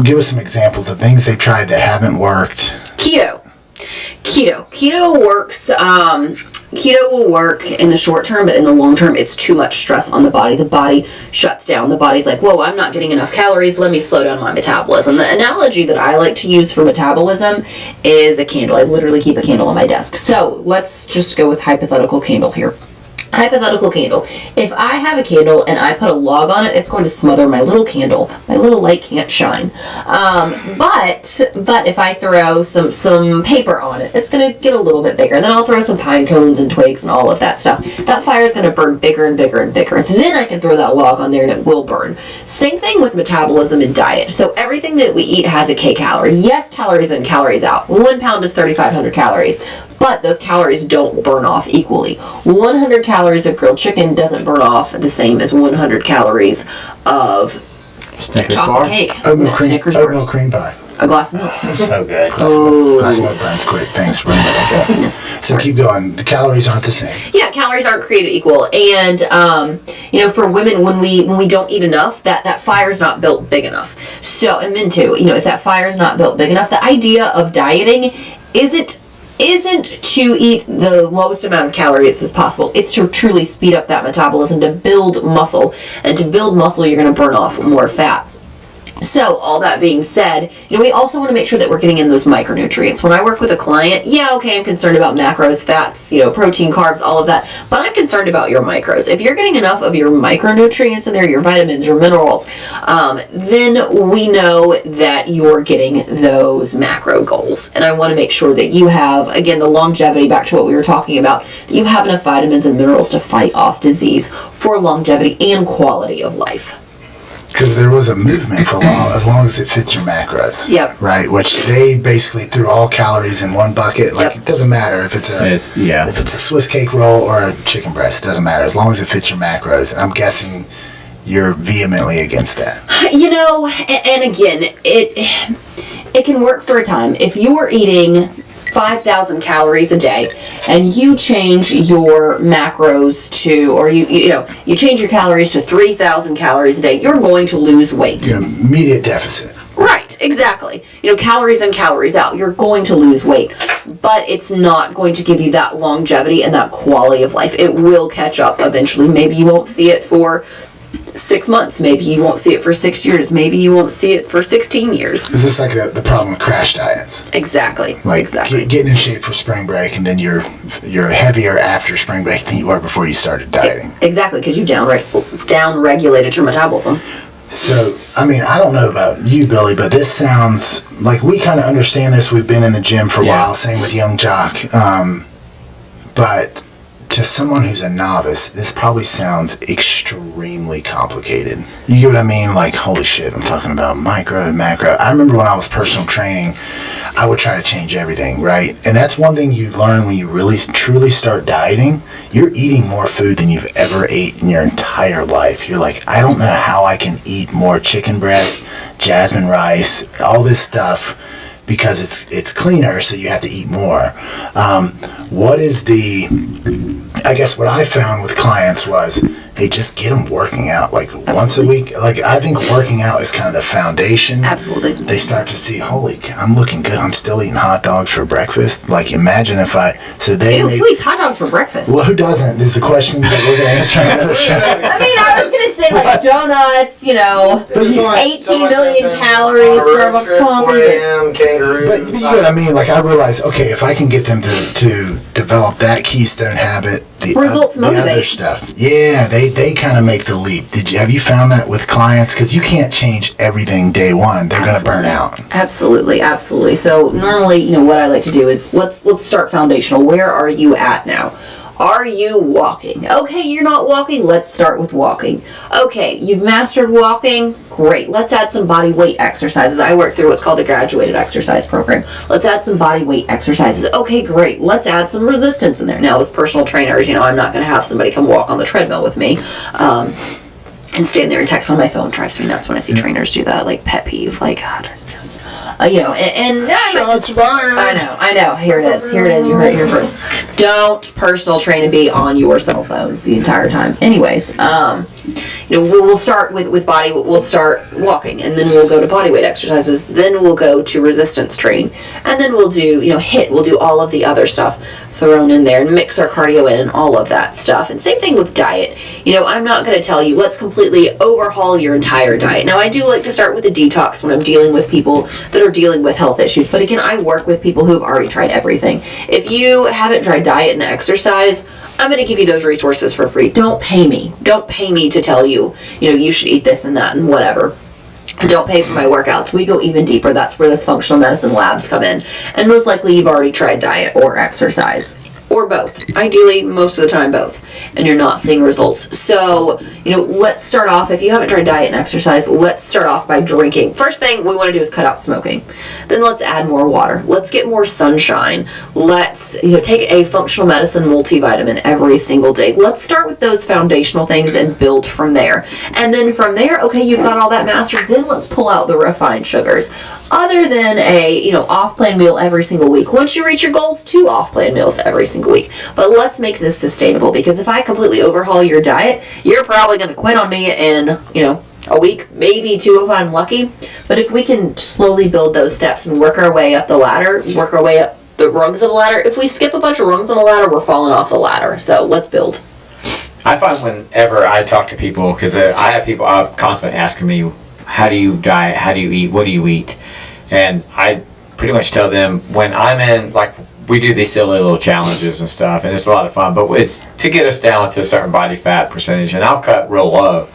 Give us some examples of things they've tried that haven't worked. Keto works. Keto will work in the short term, but in the long term, it's too much stress on the body. The body shuts down. The body's like, whoa, I'm not getting enough calories. Let me slow down my metabolism. The analogy that I like to use for metabolism is a candle. I literally keep a candle on my desk. So let's just go with hypothetical candle here. Hypothetical candle. If I have a candle and I put a log on it, it's going to smother my little candle. My little light can't shine. But if I throw some paper on it, it's going to get a little bit bigger. Then I'll throw some pine cones and twigs and all of that stuff. That fire is going to burn bigger and bigger and bigger. Then I can throw that log on there and it will burn. Same thing with metabolism and diet. So everything that we eat has a K-calorie. Yes, calories in, calories out. 1 pound is 3,500 calories. But those calories don't burn off equally. 100 calories of grilled chicken doesn't burn off the same as 100 calories of Snickers chocolate bar? cake. Oatmeal cream pie. A glass of milk. So good. Glass of milk burns quick. Thanks for bringing that up. So keep going. The calories aren't the same. Yeah, calories aren't created equal. And, for women, when we don't eat enough, that fire's not built big enough. So, and men too, if that fire's not built big enough, the idea of dieting isn't to eat the lowest amount of calories as possible. It's to truly speed up that metabolism, to build muscle. And to build muscle, you're going to burn off more fat. So, all that being said, we also want to make sure that we're getting in those micronutrients. When I work with a client, I'm concerned about macros, fats, protein, carbs, all of that, but I'm concerned about your micros. If you're getting enough of your micronutrients in there, your vitamins, your minerals, then we know that you're getting those macro goals. And I want to make sure that you have, again, the longevity, back to what we were talking about, that you have enough vitamins and minerals to fight off disease for longevity and quality of life. Because there was a movement for a while, as long as it fits your macros. Yep. Right, which they basically threw all calories in one bucket. Like, It doesn't matter if it's a Swiss cake roll or a chicken breast. It doesn't matter as long as it fits your macros. And I'm guessing you're vehemently against that. And again, it can work for a time. If you're eating 5,000 calories a day and you change your macros to, or you change your calories to 3,000 calories a day, you're going to lose weight. You're in immediate deficit. Right, exactly. Calories in, calories out, you're going to lose weight, but it's not going to give you that longevity and that quality of life. It will catch up eventually. Maybe you won't see it for 6 months. Maybe you won't see it for 6 years. Maybe you won't see it for 16 years. Is this like the problem with crash diets? Exactly. Getting in shape for spring break, and then you're heavier after spring break than you were before you started dieting. Exactly, because you down-regulated your metabolism. So, I don't know about you, Billy, but this sounds like we kind of understand this. We've been in the gym for a while, same with Young Jock. But to someone who's a novice, this probably sounds extremely complicated. You get what I mean? Like, holy shit, I'm talking about micro and macro. I remember when I was personal training, I would try to change everything, right? And that's one thing you learn when you really truly start dieting. You're eating more food than you've ever ate in your entire life. You're like, I don't know how I can eat more chicken breast, jasmine rice, all this stuff, because it's cleaner, so you have to eat more. I guess what I found with clients was, hey, just get them working out like once a week. Like, I think working out is kind of the foundation. Absolutely. They start to see, holy, I'm looking good. I'm still eating hot dogs for breakfast. Like, imagine if who eats hot dogs for breakfast? Well, who doesn't is the question that we're going to answer on another show. I was going to say, like, donuts, 18 million calories, Starbucks coffee. But you know what I mean? Like, I realize, okay, if I can get them to develop that keystone habit, the other stuff, they kind of make the leap. Have you found that with clients? Because you can't change everything day one. They're going to burn out. Absolutely. So normally, what I like to do is let's start foundational. Where are you at now? Are you walking? Okay, you're not walking. Let's start with walking. Okay, you've mastered walking. Great. Let's add some body weight exercises. I work through what's called the graduated exercise program. Let's add some body weight exercises. Okay, great. Let's add some resistance in there. Now, as personal trainers, I'm not going to have somebody come walk on the treadmill with me. And stand there and text on my phone. Drives me nuts when I see trainers do that. Like, pet peeve. Like, drives me nuts. Shots fired. I know. Here it is. You heard it here first. Don't personal train and be on your cell phones the entire time. Anyways, we'll start with body. We'll start walking, and then we'll go to body weight exercises. Then we'll go to resistance training, and then we'll do HIIT. We'll do all of the other stuff thrown in there and mix our cardio in and all of that stuff. And same thing with diet. I'm not going to tell you let's completely overhaul your entire diet. Now, I do like to start with a detox when I'm dealing with people that are dealing with health issues. But again, I work with people who've already tried everything. If you haven't tried diet and exercise, I'm going to give you those resources for free. Don't pay me. Don't pay me to tell you, you should eat this and that and whatever. Don't pay for my workouts. We go even deeper. That's where those functional medicine labs come in. And most likely you've already tried diet or exercise. Or both. Ideally, most of the time, both. And you're not seeing results. So, let's start off, if you haven't tried diet and exercise, let's start off by drinking. First thing we want to do is cut out smoking. Then let's add more water. Let's get more sunshine. Let's, take a functional medicine multivitamin every single day. Let's start with those foundational things and build from there. And then from there, okay, you've got all that mastered. Then let's pull out the refined sugars. Other than a, off-plan meal every single week. Once you reach your goals, 2 off-plan meals every single week. But let's make this sustainable, because if I completely overhaul your diet, you're probably going to quit on me in, a week, maybe 2 if I'm lucky. But if we can slowly build those steps and work our way up the ladder, work our way up the rungs of the ladder, if we skip a bunch of rungs on the ladder, we're falling off the ladder. So let's build. I find whenever I talk to people, because I have people constantly asking me, how do you diet? How do you eat? What do you eat? And I pretty much tell them when I'm in, we do these silly little challenges and stuff, and it's a lot of fun, but it's to get us down to a certain body fat percentage, and I'll cut real low.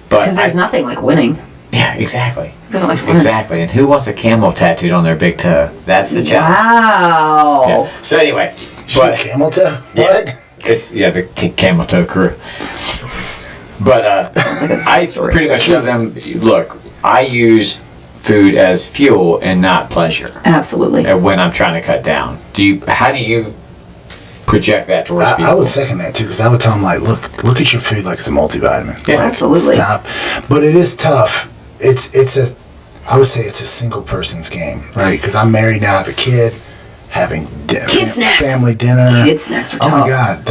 Because there's nothing like winning. Yeah, exactly. Like exactly. And who wants a camel tattooed on their big toe? That's the challenge. Wow. Yeah. So anyway. Camel toe? Yeah, what? It's, the camel toe crew. But I pretty much tell them, look, I use food as fuel and not pleasure. Absolutely. When I'm trying to cut down. How do you project that towards people? I would second that too, because I would tell them, look at your food like it's a multivitamin. Yeah, absolutely. Stop. But it is tough. I would say it's a single person's game, right? Because I'm married now, I have a kid, having family dinner. Kid snacks are tough. Oh my God,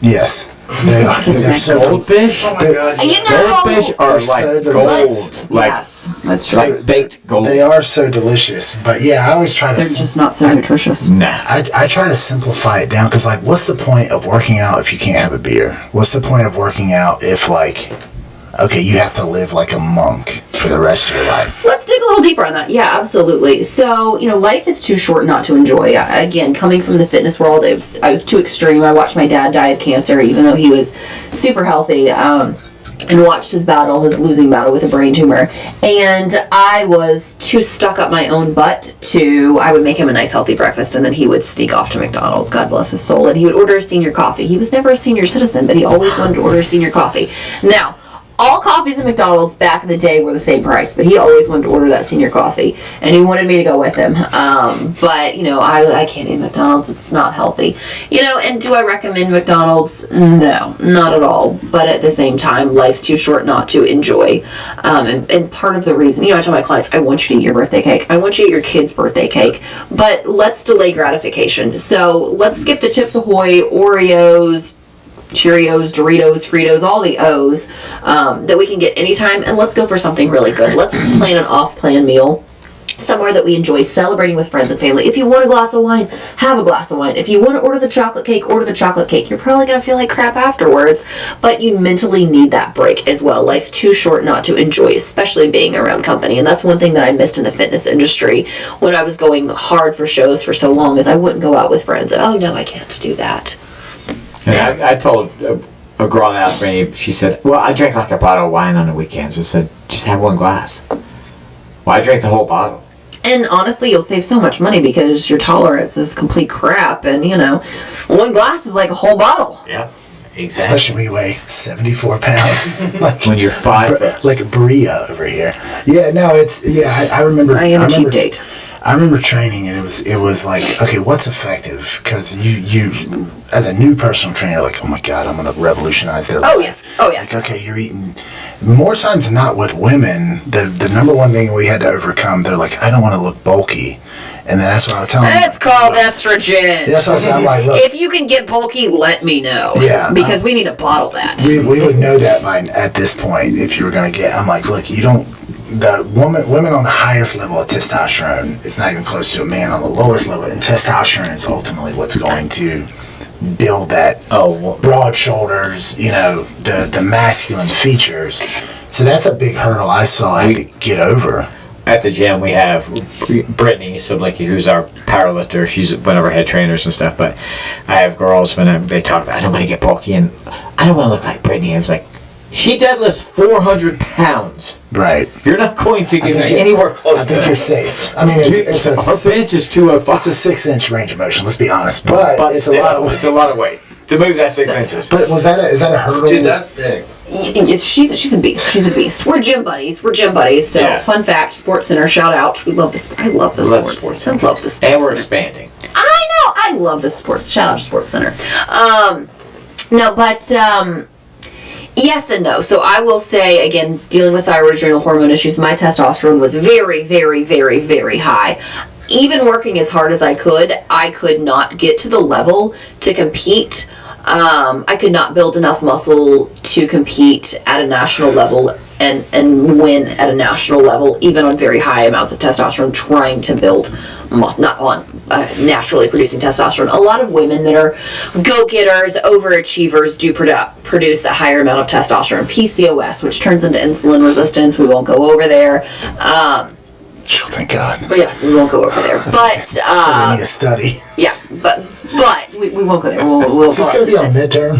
yes. They're so goldfish. Oh my God! Goldfish are like gold. Yes, that's true. Like baked gold. They are so delicious, but yeah, I always try to. They're just not so nutritious. Nah. I try to simplify it down, because what's the point of working out if you can't have a beer? What's the point of working out if you have to live like a monk for the rest of your life? Let's dig a little deeper on that. Yeah, absolutely. So, life is too short not to enjoy. Again, coming from the fitness world, I was too extreme. I watched my dad die of cancer, even though he was super healthy, and watched his losing battle with a brain tumor. And I was too stuck up my own butt I would make him a nice healthy breakfast, and then he would sneak off to McDonald's, God bless his soul, and he would order a senior coffee. He was never a senior citizen, but he always wanted to order a senior coffee. Now, all coffees at McDonald's back in the day were the same price, but he always wanted to order that senior coffee, and he wanted me to go with him. But, I can't eat McDonald's. It's not healthy. And do I recommend McDonald's? No, not at all. But at the same time, life's too short not to enjoy. And part of the reason, I tell my clients, I want you to eat your birthday cake. I want you to eat your kid's birthday cake. But let's delay gratification. So let's skip the Chips Ahoy, Oreos, Cheerios, Doritos, Fritos, all the O's that we can get anytime, and let's go for something really good. Let's plan an off-plan meal somewhere that we enjoy celebrating with friends and family. If you want a glass of wine, have a glass of wine. If you want to order the chocolate cake, order the chocolate cake. You're probably going to feel like crap afterwards, but you mentally need that break as well. Life's too short not to enjoy, especially being around company, and that's one thing that I missed in the fitness industry when I was going hard for shows for so long, is I wouldn't go out with friends. Oh, no, I can't do that. And I told a girl that asked me, she said, well, I drink like a bottle of wine on the weekends. I said, just have one glass. Well, I drank the whole bottle. And honestly, you'll save so much money because your tolerance is complete crap. And, one glass is like a whole bottle. Yeah, exactly. Especially when you weigh 74 pounds. When you're 5 foot. Like a Brea over here. Yeah, no, I remember. I am a cheap date. I remember training, and it was like, okay, what's effective? Because you as a new personal trainer, like, oh my God, I'm going to revolutionize their life. Oh yeah. Like, okay, you're eating. More times than not with women, the number one thing we had to overcome, they're like, I don't want to look bulky. And that's what I was telling them. It's called estrogen. That's what I said. I'm like, look. If you can get bulky, let me know. Yeah. Because we need to bottle that. We would know that at this point if you were going to get. I'm like, look, you don't. Women on the highest level of testosterone is not even close to a man on the lowest level. And testosterone is ultimately what's going to build that broad shoulders, the masculine features. So that's a big hurdle I saw I had to get over. At the gym, we have Brittany Sublicki, who's our power lifter. She's one of our head trainers and stuff. But I have girls when they talk about, I don't want to get bulky and I don't want to look like Brittany. I was like, she deadlifts 400 pounds. Right. You're not going to get anywhere close to that. I think you're safe. I mean, our bench is 205. It's a 6-inch range of motion, let's be honest. But it's still, a lot of weight. It's a lot of weight to move that 6 inches. But is that a hurdle? Dude, that's big. She's a beast. She's a beast. We're gym buddies. So, fun fact, Sports Center, shout out. We love this. I love the sports. I love the sports. And we're expanding. I know. I love the sports. Shout out to Sports Center. Yes and no. So I will say, again, dealing with thyroid adrenal hormone issues, my testosterone was very, very, very, very high. Even working as hard as I could not get to the level to compete. I could not build enough muscle to compete at a national level and win at a national level, even on very high amounts of testosterone, trying to build muscle, not on naturally producing testosterone. A lot of women that are go-getters, overachievers, do produce a higher amount of testosterone. PCOS, which turns into insulin resistance. We won't go over there. Thank God. Yeah, we won't go over there. But we need a study. Yeah, but we won't go there. We'll Is this going to be on midterm?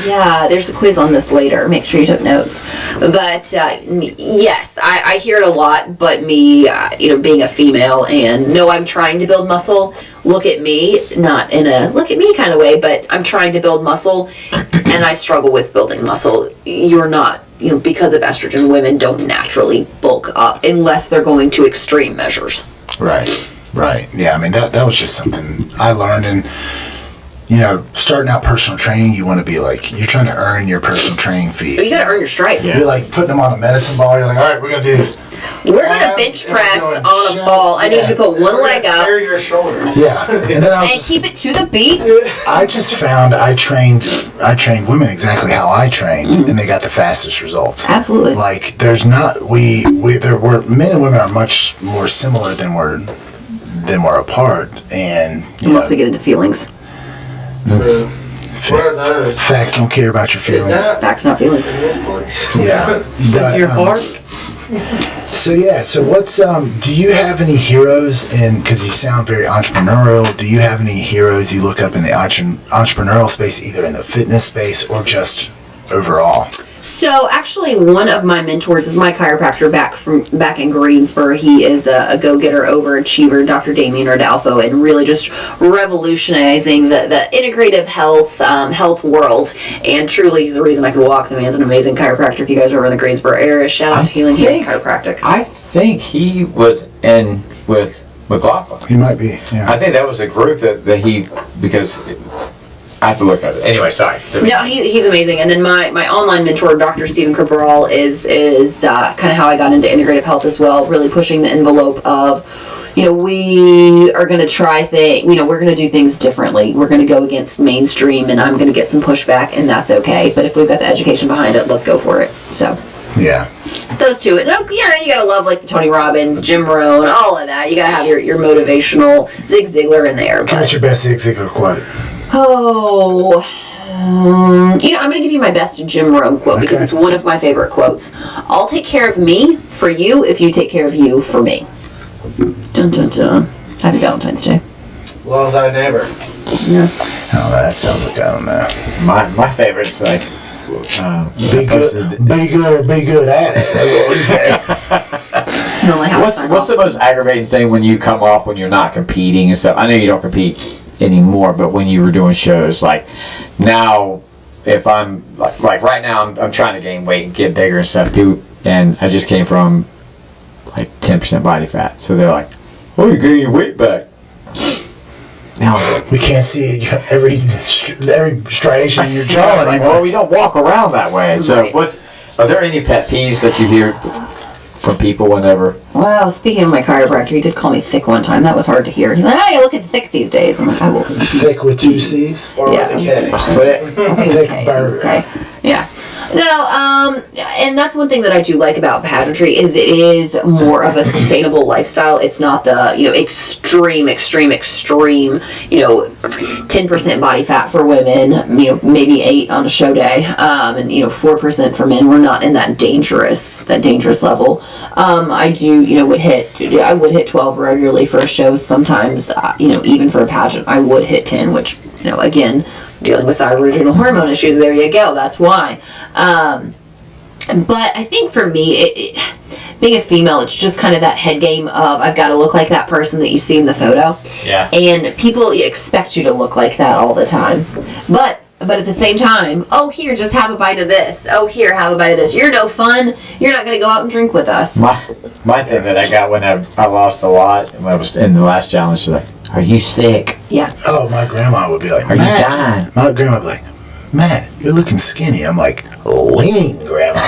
Yeah. There's a quiz on this later. Make sure you took notes. But yes, I hear it a lot. But me, being a female and I'm trying to build muscle. Look at me, not in a look at me kind of way, but I'm trying to build muscle, and I struggle with building muscle. You're not. Because of estrogen, women don't naturally bulk up unless they're going to extreme measures. Right. Yeah, I mean, that was just something I learned. And, starting out personal training, you want to be like, you're trying to earn your personal training fees. You got to earn your stripes. You're like putting them on a medicine ball. You're like, all right, we're going to do We're gonna bench press on a ball. I need you to put one leg up. Carry your shoulders. Yeah, and then and keep it to the beat. I just found I trained women exactly how I trained, and they got the fastest results. Absolutely. Like there's not there were men and women are much more similar than we're apart, and once we get into feelings. What are those? Facts don't care about your feelings. Is that facts, not feelings? in this place? Yeah. But, your heart. So what's do you have any heroes because you sound very entrepreneurial, do you have any heroes you look up in the entrepreneurial space, either in the fitness space or just overall? So actually one of my mentors is my chiropractor back in Greensboro. He is a go-getter, overachiever, Dr. Damien Rodolfo, and really just revolutionizing the integrative health world. And truly he's the reason I could walk. The man's an amazing chiropractor. If you guys are over in the Greensboro area, shout out to Healing Hands Chiropractic. I think he was in with McLaughlin. He might be, yeah. I think that was a group that he, because I have to look at it. Anyway, sorry. No, he's amazing. And then my online mentor, Dr. Stephen Cabral, is kind of how I got into integrative health as well, really pushing the envelope of, we are going to try things, we're going to do things differently. We're going to go against mainstream, and I'm going to get some pushback, and that's okay. But if we've got the education behind it, let's go for it. So. Yeah. Those two. And you gotta love like the Tony Robbins, Jim Rohn, all of that. You gotta have your motivational Zig Ziglar in there. What's your best Zig Ziglar quote? I'm gonna give you my best Jim Rohn quote because it's one of my favorite quotes. I'll take care of me for you if you take care of you for me. Dun dun dun. Happy Valentine's Day. Love thy neighbor. Yeah. Oh, that sounds like, I don't know. My favorite's like, be good or be good at it. That's what we say. What's the most aggravating thing when you come off when you're not competing and stuff? I know you don't compete anymore, but when you were doing shows, like now, if I'm like right now, I'm trying to gain weight and get bigger and stuff. And I just came from like 10% body fat, so they're like, "Oh, you're getting your weight back." No, we can't see every striation in your jaw anymore. Well, we don't walk around that way. So, are there any pet peeves that you hear from people whenever? Well, speaking of my chiropractor, he did call me thick one time. That was hard to hear. He's like, "Oh, you look at thick these days." I'm like, "I will." Thick with 2 C's? Or with a K. Thick burger. Okay. Yeah. No, and that's one thing that I do like about pageantry is it is more of a sustainable lifestyle. It's not the, extreme, 10% body fat for women, maybe 8 on a show day, and 4% for men. We're not in that dangerous level. I would hit 12 regularly for a show. Sometimes, even for a pageant, I would hit 10, which, again, dealing with thyroid adrenal hormone issues, there you go, that's why. But I think for me, being a female, it's just kind of that head game of I've got to look like that person that you see in the photo. Yeah. And people expect you to look like that all the time. But at the same time, oh, here, just have a bite of this. Oh, here, have a bite of this. You're no fun. You're not going to go out and drink with us. My thing that I got when I lost a lot when I was in the last challenge, like, are you sick? Yeah. Oh, my grandma would be like, Are you Matt. dying? My grandma would be like, Matt, you're looking skinny. I'm like, lean, Grandma.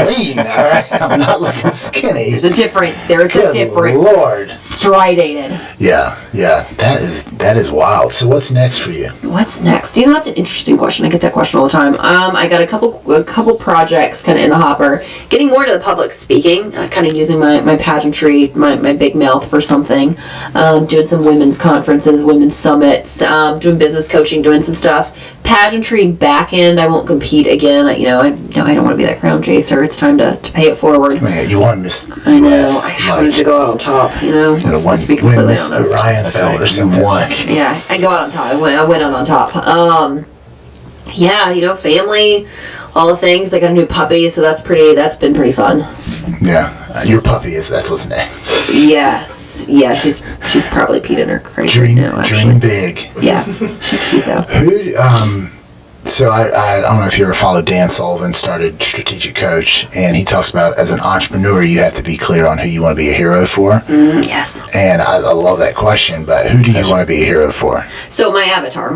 Lean, all right? I'm not looking skinny. There's a difference. There's a difference. Lord. Stridated. Yeah. That is wild. So what's next for you? What's next? That's an interesting question. I get that question all the time. I got a couple projects kind of in the hopper. Getting more to the public speaking, kind of using my pageantry, my big mouth for something. Doing some women's conferences, women's summits, doing business coaching, doing some stuff. Pageantry back end, I won't compete again. I don't want to be that crown chaser. It's time to pay it forward. Man, you won Miss US. I know. I wanted to go out on top. You know, to be completely Miss honest. Orion's belt or something. Yeah, I go out on top. I went out on top. Family, all the things. I got a new puppy, so that's been pretty fun. Yeah, your puppy that's what's next. Yes, yeah, she's probably peed in her crate right now. Actually. Dream big. Yeah, she's cute though. So I don't know if you ever followed Dan Sullivan, started Strategic Coach, and he talks about as an entrepreneur you have to be clear on who you want to be a hero for. Yes. And I love that question, but who do you want to be a hero for? So my avatar,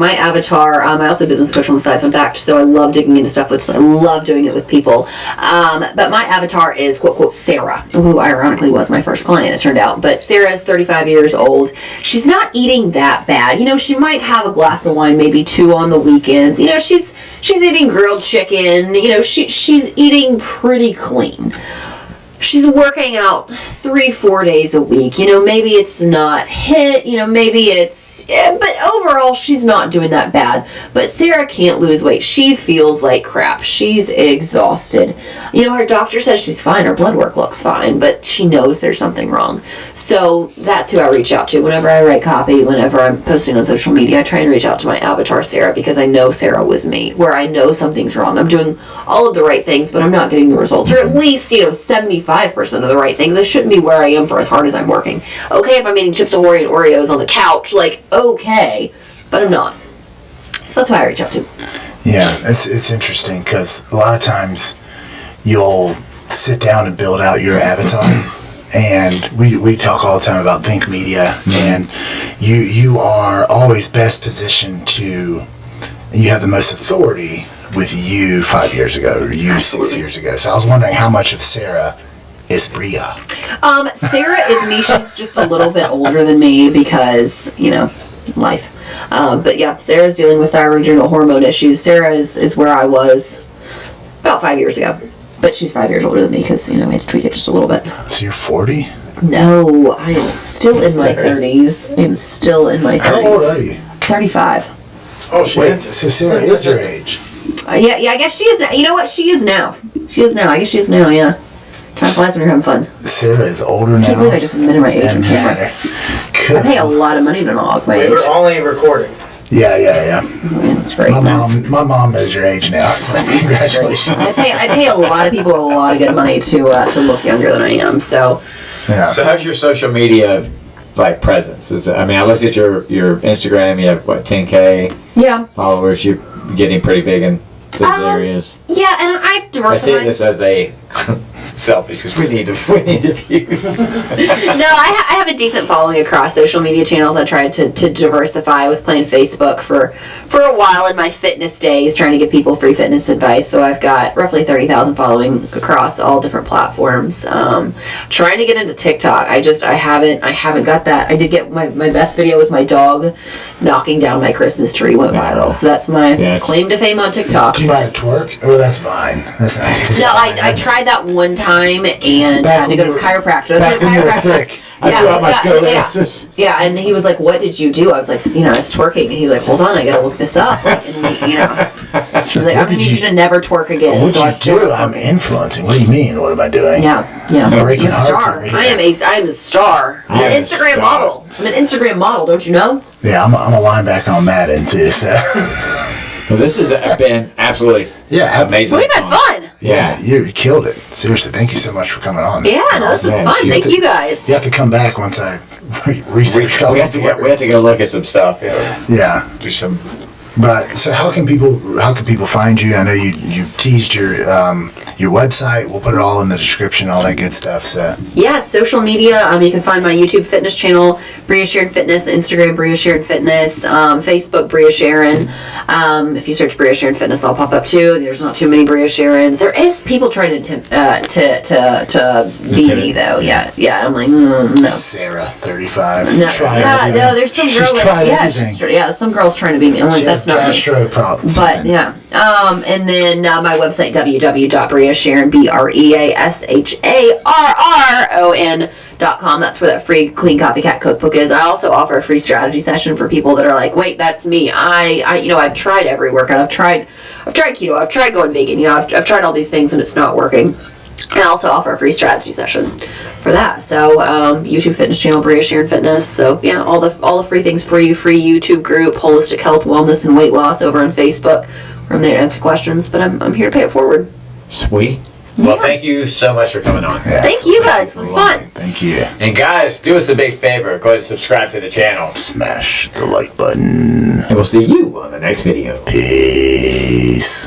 I also business coach on the side, fun fact, so I love digging into stuff I love doing it with people. But my avatar is quote, quote, Sarah, who ironically was my first client, it turned out. But Sarah is 35 years old. She's not eating that bad. She might have a glass of wine, maybe 2 on the weekends. She's eating grilled chicken. She's eating pretty clean. She's working out 3-4 days a week. Maybe it's not hit, maybe it's, but overall she's not doing that bad. But Sarah can't lose weight. She feels like crap. She's exhausted. Her doctor says she's fine. Her blood work looks fine, but she knows there's something wrong. So that's who I reach out to. Whenever I write copy, whenever I'm posting on social media, I try and reach out to my avatar Sarah, because I know Sarah was me, where I know something's wrong. I'm doing all of the right things, but I'm not getting the results, or at least, 75% of the right things. I shouldn't be where I am for as hard as I'm working. Okay, if I'm eating Chips Ahoy and Oreos on the couch, okay, but I'm not. So that's why I reach out to. Yeah, it's interesting because a lot of times you'll sit down and build out your avatar, and we talk all the time about Think Media, and you are always best positioned to, you have the most authority with you 5 years ago or you 6 years ago. So I was wondering how much of Sarah is Brea. Sarah is me. She's just a little bit older than me because, life. But yeah, Sarah's dealing with thyroid adrenal hormone issues. Sarah is where I was about 5 years ago. But she's 5 years older than me because, we had to tweak it just a little bit. So you're 40? No, I am still in my 30s. I am still in my 30s. How old are you? 35. Oh, shit. Wait, so Sarah is your age? Yeah, I guess she is now. You know what? She is now. I guess she is now, yeah. Time flies when you're having fun. Sarah is older now. I can't believe I just admitted my age on And camera. matter. I pay a lot of money to log my We age. were only recording. Yeah. Yeah, that's great. My mom knows your age now, so congratulations. I pay a lot of people a lot of good money to look younger than I am. So Yeah. So how's your social media presence? I looked at your Instagram. You have 10K yeah. followers. You're getting pretty big, and those areas? Yeah, and I've I see diversified. this as a selfish because we need views. No, I have a decent following across social media channels. I tried to diversify. I was playing Facebook for a while in my fitness days, trying to give people free fitness advice. So I've got roughly 30,000 following across all different platforms. Trying to get into TikTok. I haven't got that. I did get my best video was my dog knocking down my Christmas tree, went viral. So that's my claim to fame on TikTok. Do you know how to twerk? Oh, that's fine. That's nice. No, I tried that one time and had to go to a chiropractor. Back when you were thick. I threw out my scoliosis. Yeah, and he was like, "What did you do?" I was like, "I was twerking." And he's like, "Hold on, I gotta look this up." Like, and, she was like, "I'm gonna need you to never twerk again." What did you do? I'm influencing. What do you mean? What am I doing? Yeah. Breaking I'm a hearts star. over here. I am a star. I'm an Instagram model. I'm an Instagram model. Don't you know? Yeah, I'm a linebacker on Madden too. So. Well, this has been absolutely amazing. We've had fun. Yeah, you killed it. Seriously, thank you so much for coming on. This was fun. Thank you guys. You have to come back once I research all we have to go look at some stuff. Yeah. Do some. But so how can people find you? I know you teased your website. We'll put it all in the description, all that good stuff. So yeah, social media. You can find my YouTube fitness channel, Brea Sharron Fitness, Instagram Brea Sharron Fitness, Facebook Brea Sharron. If you search Brea Sharron Fitness, I'll pop up too. There's not too many Brea Sharrons. There is people trying to be me though. Yeah. I'm like no. Sarah, 35. No, there's some girl. Some girls trying to be me. I'm like, that's not gastro problems. But yeah, and then my website www.breasharron BreaSharron.com. That's where that free clean copycat cookbook is. I also offer a free strategy session for people that are like, wait, that's me. I've tried every workout. I've tried keto. I've tried going vegan. I've tried all these things and it's not working. I also offer a free strategy session for that. So YouTube fitness channel, Brea Sharron Fitness. So yeah, all the free things for you. Free YouTube group, Holistic Health, Wellness, and Weight Loss over on Facebook. I'm there to answer questions, but I'm here to pay it forward. Sweet. Well, thank you so much for coming on. Yeah, thank you guys. It was fun. Thank you. And guys, do us a big favor. Go ahead and subscribe to the channel. Smash the like button. And we'll see you on the next video. Peace.